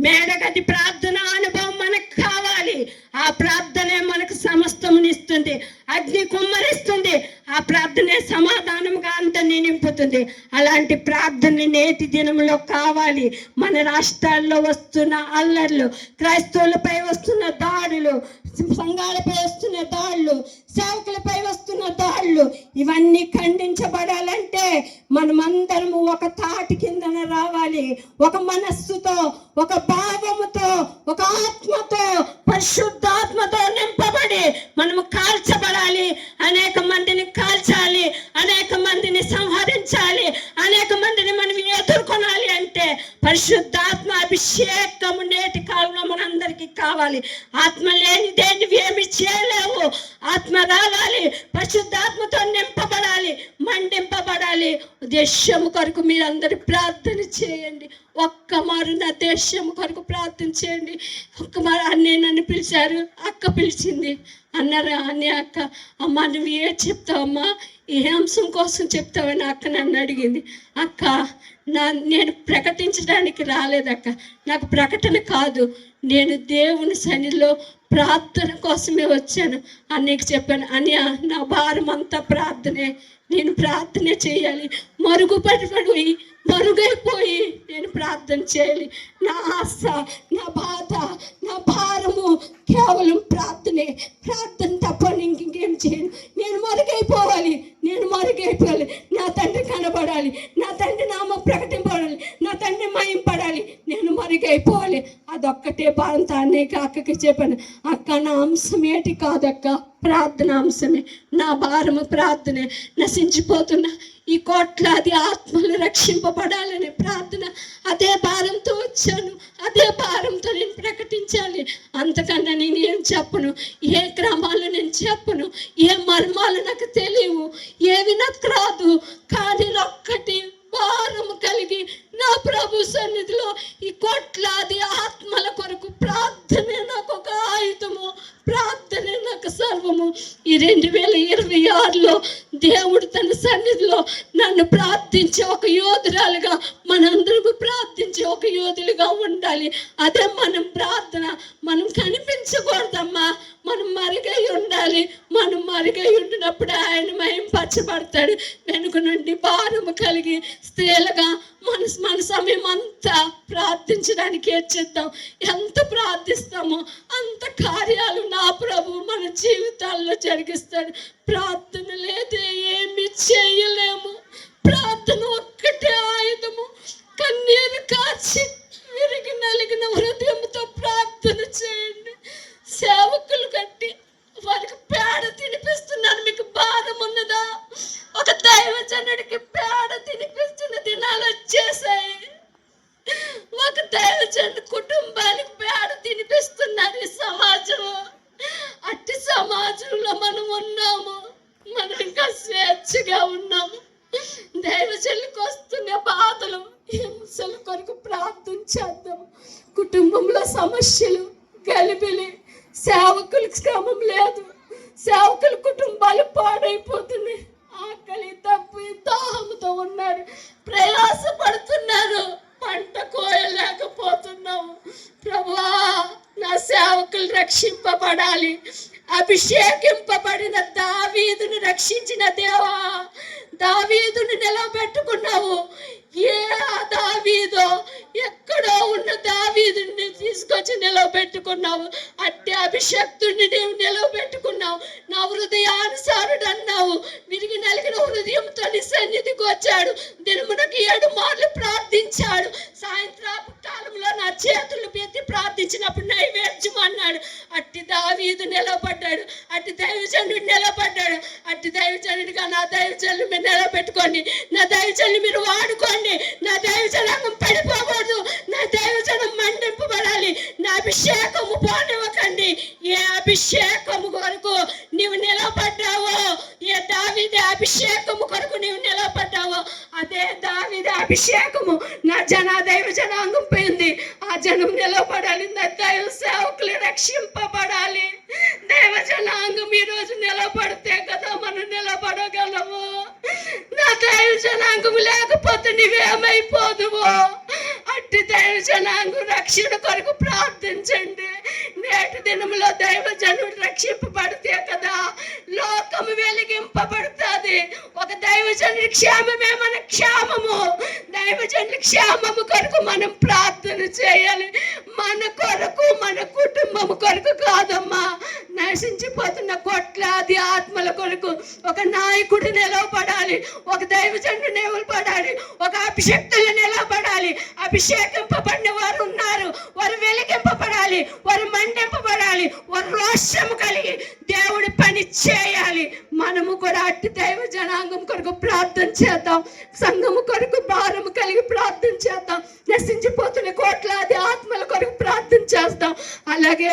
మేడగది ప్రార్థన అనుభవం మనకు కావాలి. ఆ ప్రార్థనే మనకు సమస్తమునిస్తుంది, అగ్ని కుమ్మరిస్తుంది. ఆ ప్రార్థనే సమాధానంగా అంతని నింపుతుంది. అలాంటి ప్రార్థన నేటి దినంలో కావాలి. మన రాష్ట్రాల్లో వస్తున్న అల్లర్లు, క్రైస్తవులపై వస్తున్న దాడులు, సంఘాలపై వస్తున్న దాడులు, సేవకులపై వస్తున్న దాడులు, ఇవన్నీ ఖండించబడాలంటే మనమందరము ఒక తాటి కిందన రావాలి. ఒక మనస్సుతో, ఒక భావముతో, ఒక ఆత్మతో, పరిశుద్ధాత్మతో నింపబడి మనము కాల్చబడాలి. అనేక మందిని కాల్చాలి, అనేక మందిని సంహరించాలి, అనేక మందిని మనం ఎదుర్కొనాలి అంటే పరిశుద్ధాత్మ అభిషేకము నేటి కాలంలో మనందరికీ కావాలి. ఆత్మ లేని దేన్ని ఏమి చేయలేవు. ఆత్మ రావాలి, పరిశుద్ధాత్మతో నింపబడాలి, మండింపబడాలి. రక్షింపబడాలి. దేశం కొరకు మీరందరూ ప్రార్థన చేయండి. ఒక్క మారు నా దేశం కొరకు ప్రార్థన చేయండి. ఒక్క మారు అన్నయ్య నన్ను పిలిచారు, అక్క పిలిచింది. అన్నారు అన్నయ్య అక్క, అమ్మ నువ్వు ఏ చెప్తావమ్మా, ఏ అంశం కోసం చెప్తావని అక్క నన్ను అడిగింది. అక్క నేను ప్రకటించడానికి రాలేదక్క, నాకు ప్రకటన కాదు, నేను దేవుని సన్నిధిలో ప్రార్థన కోసమే వచ్చాను అన్నయ్యకి చెప్పాను. అన్నయ్య నా భారం అంతా ప్రార్థనే, నేను ప్రార్థన చేయాలి, మరుగైపోయి నేను ప్రార్థన చేయాలి. నా ఆశ, నా బాధ, నా భారము కేవలం ప్రార్థనే. ప్రార్థన తప్ప ఇంకేం చేయను. నేను మరుగైపోవాలి. నా తండ్రి కనబడాలి, నా తండ్రి నామం ప్రకటింపబడాలి, నా తండ్రి మహింపడాలి, నేను మరుగైపోవాలి. అదొక్కటే భారంతో అన్నయ్యకి అక్కకి చెప్పాను. అక్క నా అంశం ఏంటి కాదక్క, ప్రార్థన అంశమే. నా భారము ప్రార్థనే. నశించిపోతున్నా ఈ కోట్లాది ఆత్మలు రక్షింపబడాలనే ప్రార్థన, అదే భారంతో వచ్చాను, అదే భారంతో నేను ప్రకటించాలి. అంతకన్నా నేను ఏం చెప్పను, ఏ క్రమాలు నేను చెప్పను, ఏ మర్మాలు నాకు తెలియవు, ఏవి నాకు రాదు. కానీ ఒక్కటి భారము కలిగి నా ప్రభు సన్నిధిలో ఈ కోట్లాది ఆత్మల కొరకు ప్రార్థనే నాకు ఒక ఆయుధము, ప్రార్థనే నాకు సర్వము. ఈ 2026లో దేవుడు తన సన్నిధిలో నన్ను ప్రార్థించే ఒక యోధురాలుగా, మనందరము ప్రార్థించే ఒక యోధులుగా ఉండాలి. అదే మనం ప్రార్థన. మనం కనిపించకూడదమ్మా, మనం మరుగై ఉండాలి. మనం మరుగై ఉండినప్పుడు ఆయన మహింపరచబడతాడు. వెనుక నుండి భారము కలిగి స్త్రీలుగా మన సమయం అంతా ప్రార్థించడానికి చేద్దాం. ఎంత ప్రార్థిస్తామో అంత కార్యాలు నా ప్రభు మన జీవితాల్లో జరిగిస్తాడు. ప్రార్థన లేదే ఏమి చేయలేము. ప్రార్థన ఒక్కటే ఆయుధము. కన్నీరు కాచి విరిగి నలిగిన హృదయంతో ప్రార్థన చేయండి. సేవకులు కట్టి వారికి పేడ తినిపిస్తున్నాను. మీకు భారం ఉన్నదా? ఒక దైవజనుడికి పేడ తినిపిస్తున్న దినాలు వచ్చేసాయి. ఒక దైవజనుడి కుటుంబానికి పేడ తినిపిస్తున్నారు ఈ సమాజం. అట్టి సమాజంలో మనం ఉన్నాము. మనం ఇంకా స్వేచ్ఛగా ఉన్నాము. దైవజనులకు వస్తున్న బాధలు, హింసల కొరకు ప్రార్థన చేద్దాం. కుటుంబంలో సమస్యలు, గలిబిలి, సేవకులకు క్రమం లేదు. సేవకుల కుటుంబాలు పాడైపోతున్నాయి. ఆకలి, తప్పు, దాహంతో ఉన్నారు, ప్రయాసపడుతున్నారు, పంట కోయలేకపోతున్నాము. ప్రభువా నా సేవకులు రక్షింపబడాలి. అభిషేకింపబడిన దావీదును రక్షించిన దేవా, దావీదును నిలబెట్టుకున్నావు. ఏ దావీదో, ఎక్కడో ఉన్న దావీదుని తీసుకొచ్చి నిలబెట్టుకున్నావు. అట్టి అభిషక్తుడిని నీవు నిలబెట్టుకున్నావు. నా హృదయానుసారుడు అన్నావు. విరిగి నలిగిన హృదయంతో నీ సన్నిధికి వచ్చాడు. దినమునకు 7 మార్లు ప్రార్థించాడు. సాయంత్రపు కాలంలో నా చేతులు పెట్టి ప్రార్థించినప్పుడు నైవేద్యం అన్నాడు. అట్టి దావీదు నిలబడ్డాడు. అట్టి దైవజనుడు నిలబడ్డాడు. అట్టి దైవజనుడిగా నా దైవజనులు మీరు నిలబెట్టుకోండి. నా దైవజనులు మీరు వాడుకోండి. నా దైవజనం పడిపోకూడదు. నా దైవజనం మండింపబడాలి. నా అభిషేకము పోనివ్వకండి. ఏ అభిషేకము కొరకు నీవు నిలబడ్డావో, ఏ దావీదు అభిషేకము కొరకు నీవు నిలబడ్డావో, అదే దావీదు అభిషేకము నా దైవ జనాంగం పోయింది. ఆ జనం నిలబడాలి. నా దైవ సేవకులు రక్షింపబడాలి. దైవ జనాంగం ఈరోజు నిలబడితే కదా మనం నిలబడగలము. నా దైవ జనాంగం లేకపోతే నీవేమైపోదువో. అట్టి దైవ జనాంగం రక్షణ కొరకు ప్రార్థించండి. నేటి దినంలో దైవజనుడు రక్షింపబడితే కదా లోకము వెలిగింపబడుతుంది. ఒక దైవజనుడి క్షేమమే మన క్షేమము. దైవజనుడి క్షేమము కొరకు మనం ప్రార్థన చేయాలి. మన కొరకు, మన కుటుంబము కొరకు కాదమ్మా. నశించిపోతున్న కోట్లాది ఆత్మల కొరకు ఒక నాయకుడు నిలవబడాలి. ఒక దైవజనుడు నిలబడాలి. ఒక అభిషక్తులు నిలబడాలి. అభిషేకింపబడిన వారు ఉన్నారు. వారు వెలిగింపబడాలి. వారు మండింపబడాలి. వారు రోషము కలిగి దేవుడి పని చేయాలి. మనము కూడా అట్టి దైవ జనాంగం కొరకు ప్రార్థన చేద్దాం. సంఘము కొరకు భారము కలిగి ప్రార్థన చేద్దాం. నశించిపోతున్న కోట్లాది ఆత్మల కొరకు ప్రార్థన చేస్తాం. అలాగే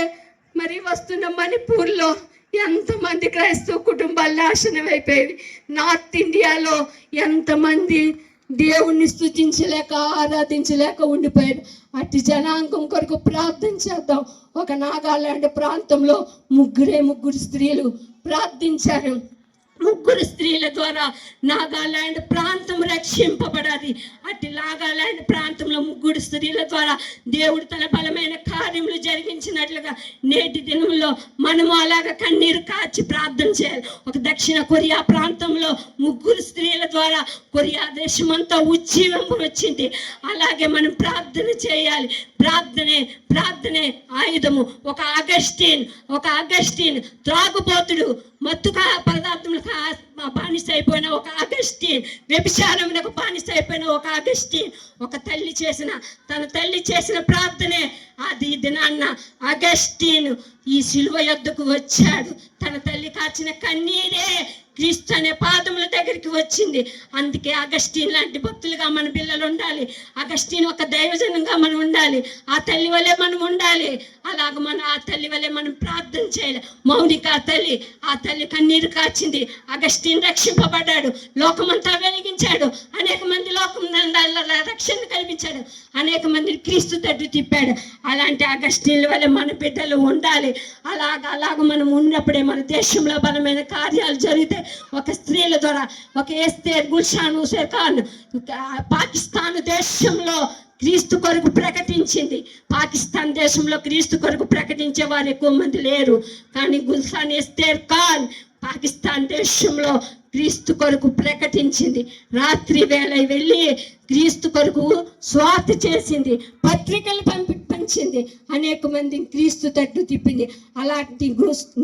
మరి వస్తున్న మణిపూర్లో ఎంతమంది క్రైస్తవ కుటుంబాలు నాశనం అయిపోయేవి. నార్త్ ఇండియాలో ఎంతమంది దేవుణ్ణి స్తుతించలేక ఆరాధించలేక ఉండిపోయారు. అట్టి జనాంగం కొరకు ప్రార్థన చేద్దాం. ఒక నాగాలాండ్ ప్రాంతంలో ముగ్గురు స్త్రీలు ప్రార్థించారు. ముగ్గురు స్త్రీల ద్వారా నాగాలాండ్ ప్రాంతం రక్షింపబడాలి. అట్టి నాగాలాండ్ ప్రాంతంలో ముగ్గురు స్త్రీల ద్వారా దేవుడు తన బలమైన కార్యములు జరిగించినట్లుగా నేటి దినంలో మనము అలాగా కన్నీరు కాచి ప్రార్థన చేయాలి. ఒక దక్షిణ కొరియా ప్రాంతంలో ముగ్గురు స్త్రీల ద్వారా కొరియా దేశమంతా ఉజ్జీవం వచ్చింది. అలాగే మనం ప్రార్థన చేయాలి. ప్రార్థనే ఆయుధము. ఒక అగస్టిన్ త్రాగుబోతుడు, మత్తుగా పదార్థములకు బానిస అయిపోయిన ఒక అగస్టిన్, వ్యభిచారమునకు బానిస అయిపోయిన ఒక అగస్టిన్, తన తల్లి చేసిన ప్రార్థనే అది దినాన్న అగస్టిన్ ఈ సిలువ యొద్దకు వచ్చాడు. తన తల్లి కాచిన కన్నీరే క్రీస్తు అనే పాదముల దగ్గరికి వచ్చింది. అందుకే అగస్టిన్ లాంటి భక్తులుగా మన పిల్లలు ఉండాలి. అగస్టిన్ ఒక దైవజనంగా మనం ఉండాలి. ఆ తల్లి వలె మనం ఉండాలి. అలాగ ఆ తల్లి వలె మనం ప్రార్థన చేయాలి. మౌనిక ఆ తల్లి కన్నీరు కాచింది. అగస్టిన్ రక్షింపబడ్డాడు, లోకమంతా వెలిగించాడు, అనేక మంది లోకం రక్షణ కల్పించాడు, అనేక మందిని క్రీస్తు తట్టు తిప్పాడు. అలాంటి అగస్టిన్ వలె మన బిడ్డలు ఉండాలి. అలాగ మనం ఉన్నప్పుడే మన దేశంలో బలమైన కార్యాలు జరుగుతాయి. ఒక స్త్రీల ద్వారా ఒక ఎస్తేర్, గుల్షాన్, ఖాన్ పాకిస్తాన్ దేశంలో క్రీస్తు కొరకు ప్రకటించింది. పాకిస్తాన్ దేశంలో క్రీస్తు కొరకు ప్రకటించే వారు ఎక్కువ మంది లేరు. కానీ గుల్షాన్, ఎస్తేర్ ఖాన్ పాకిస్తాన్ దేశంలో క్రీస్తు కొరకు ప్రకటించింది. రాత్రి వేళ వెళ్ళి క్రీస్తు కొరకు స్వార్థ చేసింది, పత్రికలు పంచింది, అనేక మందిని క్రీస్తు తట్టు తిప్పింది. అలాంటి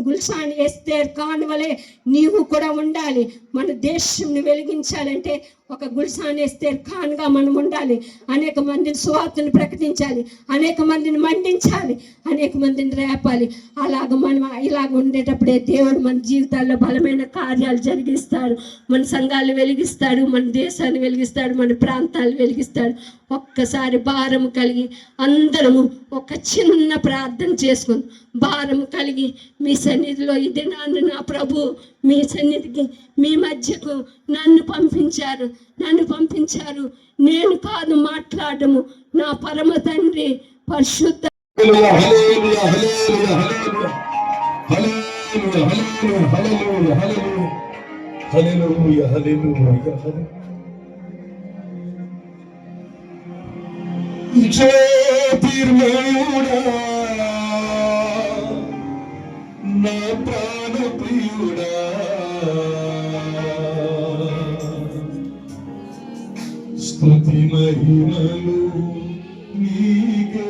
గుల్షాన్, ఎస్తేర్ ఖాన్ వలె నీవు కూడా ఉండాలి. మన దేశంని వెలిగించాలంటే ఒక గుల్షాన్, ఎస్తేర్ ఖాన్గా మనం ఉండాలి. అనేక మందిని స్వార్థను ప్రకటించాలి, అనేక మందిని మండించాలి, అనేక మందిని రేపాలి. ఇలాగ ఉండేటప్పుడే దేవుడు మన జీవితాల్లో బలమైన కార్యాలు జరిగిస్తాడు. మన సంఘాలు వెలిగిస్తాడు, మన దేశాన్ని వెలిగిస్తాడు, మన ప్రాంతాలు వెలిగిస్తాడు. ఒక్కసారి భారము కలిగి అందరము ఒక చిన్న ప్రార్థన చేసుకుని భారము కలిగి మీ సన్నిధిలో ఈ దినాన్ని నా ప్రభు మీ సన్నిధికి మీ మధ్యకు నన్ను పంపించారు. నేను కాదు మాట్లాడము, నా పరమ తండ్రి పరిశుద్ధ జ్యోతిర్మయుడా నా ప్రాణ ప్రియుడా, స్తుతి మహిమలు నీకే.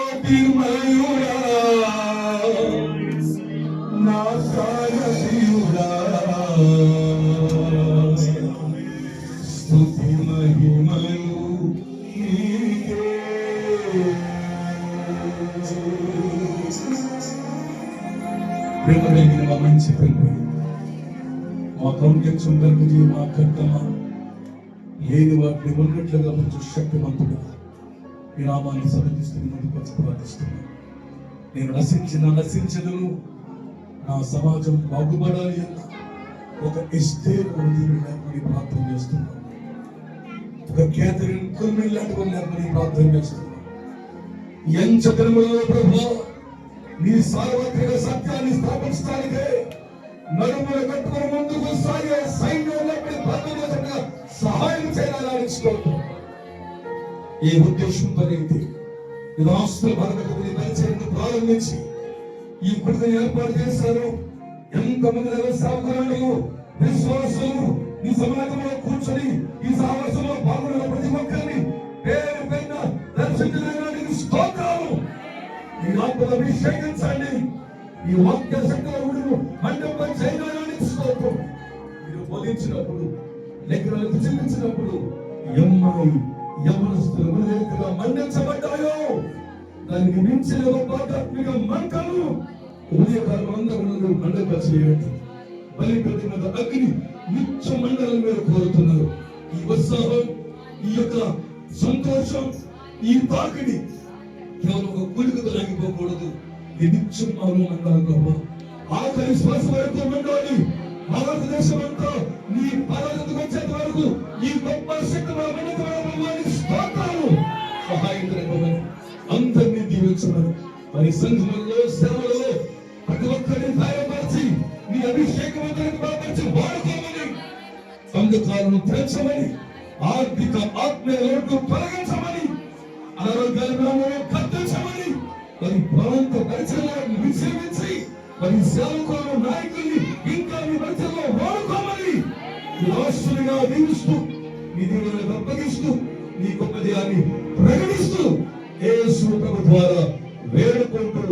జ్యోతిర్మయుడా నా సారథియుడా స్తుతి మహిమలు నీకే. ప్రేమ కలిగిన మా మంచి తండ్రి, మా కౌన్యం సుందరముజీ, మా కర్తమా, లేని వాటిని ఉన్నట్లుగా కొంచెం శక్తివంతుడా ఈ నామాన్ని సమర్థిస్తున్నందుకు వచ్చి ప్రార్థిస్తున్నాను. నేను నశించదును, నా సమాజం బాగుపడాలి అన్న ఒక ఎస్తేరు లేకపోతే ప్రార్థన చేస్తున్నాను. ఒక కేథరిన్ కుల్మిన్ లాంటి వాళ్ళు లేకపోతే ప్రార్థన చేస్తున్నాను. ఎంచదనములో ప్రభు నీ సార్వత్రిక సత్యాన్ని స్థాపించడానికే నడుములు కట్టుకుని ముందుకు సాగే సైన్యం లేకపోతే ప్రార్థన చేసిన సహాయం చేయాలని ఏ ఉద్దేశంతో అయితే ఇది ఆస్తుల బలకతని పరిచయం ప్రారంభించి ఈ గుడిని ఏర్పాటు చేశారు. ఎంతమంది సేవకులు విశ్వాసులు ఈ సమాజంలో కూర్చొని ఈ సమావేశంలో పాల్గొన్న ప్రతి ఒక్కరిని పేరు పైన అభిషేకించండి. ఈ వాక్య శక్తుల ఉడుము మండపం చేయడానికి స్తోత్రం. మీరు బోధించినప్పుడు లెక్కలకు చూపించినప్పుడు ఎమ్మాయి యవనస్తుల హృదయాలుగా మండించబడ్డాయో దానికి మించిన గొప్ప ఆధ్యాత్మిక మంటలు ఉదయకాలం అందరూ మండపచేయండి. బలిపీఠం మీద అగ్ని నిత్య మండలం మీద కోరుతున్నారు. ఈ ఉత్సాహం, ఈ యొక్క సంతోషం, ఈ తాకిడి కేవలం ఒక గుడికతో ఆగిపోకూడదు. ఈ నిత్యం మాలో మండాలి ప్రభా. ఆఖరి శ్వాస వరకు మండాలి. భారతదేశం అంతా నీ పాదాలకు వచ్చేంత వరకు ఈ గొప్ప శక్తి స్తోత్రాలు సహాయం జరగమని అందరినీ దీవించమని మరి సంఘములలో సేవలలో ప్రతి ఒక్కరిని ధైర్యపరిచి నీ అభిషేకవంతులకు బలపరిచి వాడుకోమని అంధకాలను తెరచమని ఆర్థిక ఆత్మీయ లోటు తొలగించమని అనారోగ్యాలను కత్తించమని మరి ప్రాంత పరిచయాలను విశ్రమించి మరి సేవకులను నాయకుల్ని ఇంకా మీ పరిచయంలో వాడుకోమని రాష్ట్రంగా దీవిస్తూ మీ దీవులను అప్పగిస్తూ నీ గొప్ప దేహాన్ని ప్రకటిస్తూ యేసు ప్రభు ద్వారా వేడుకుంటూ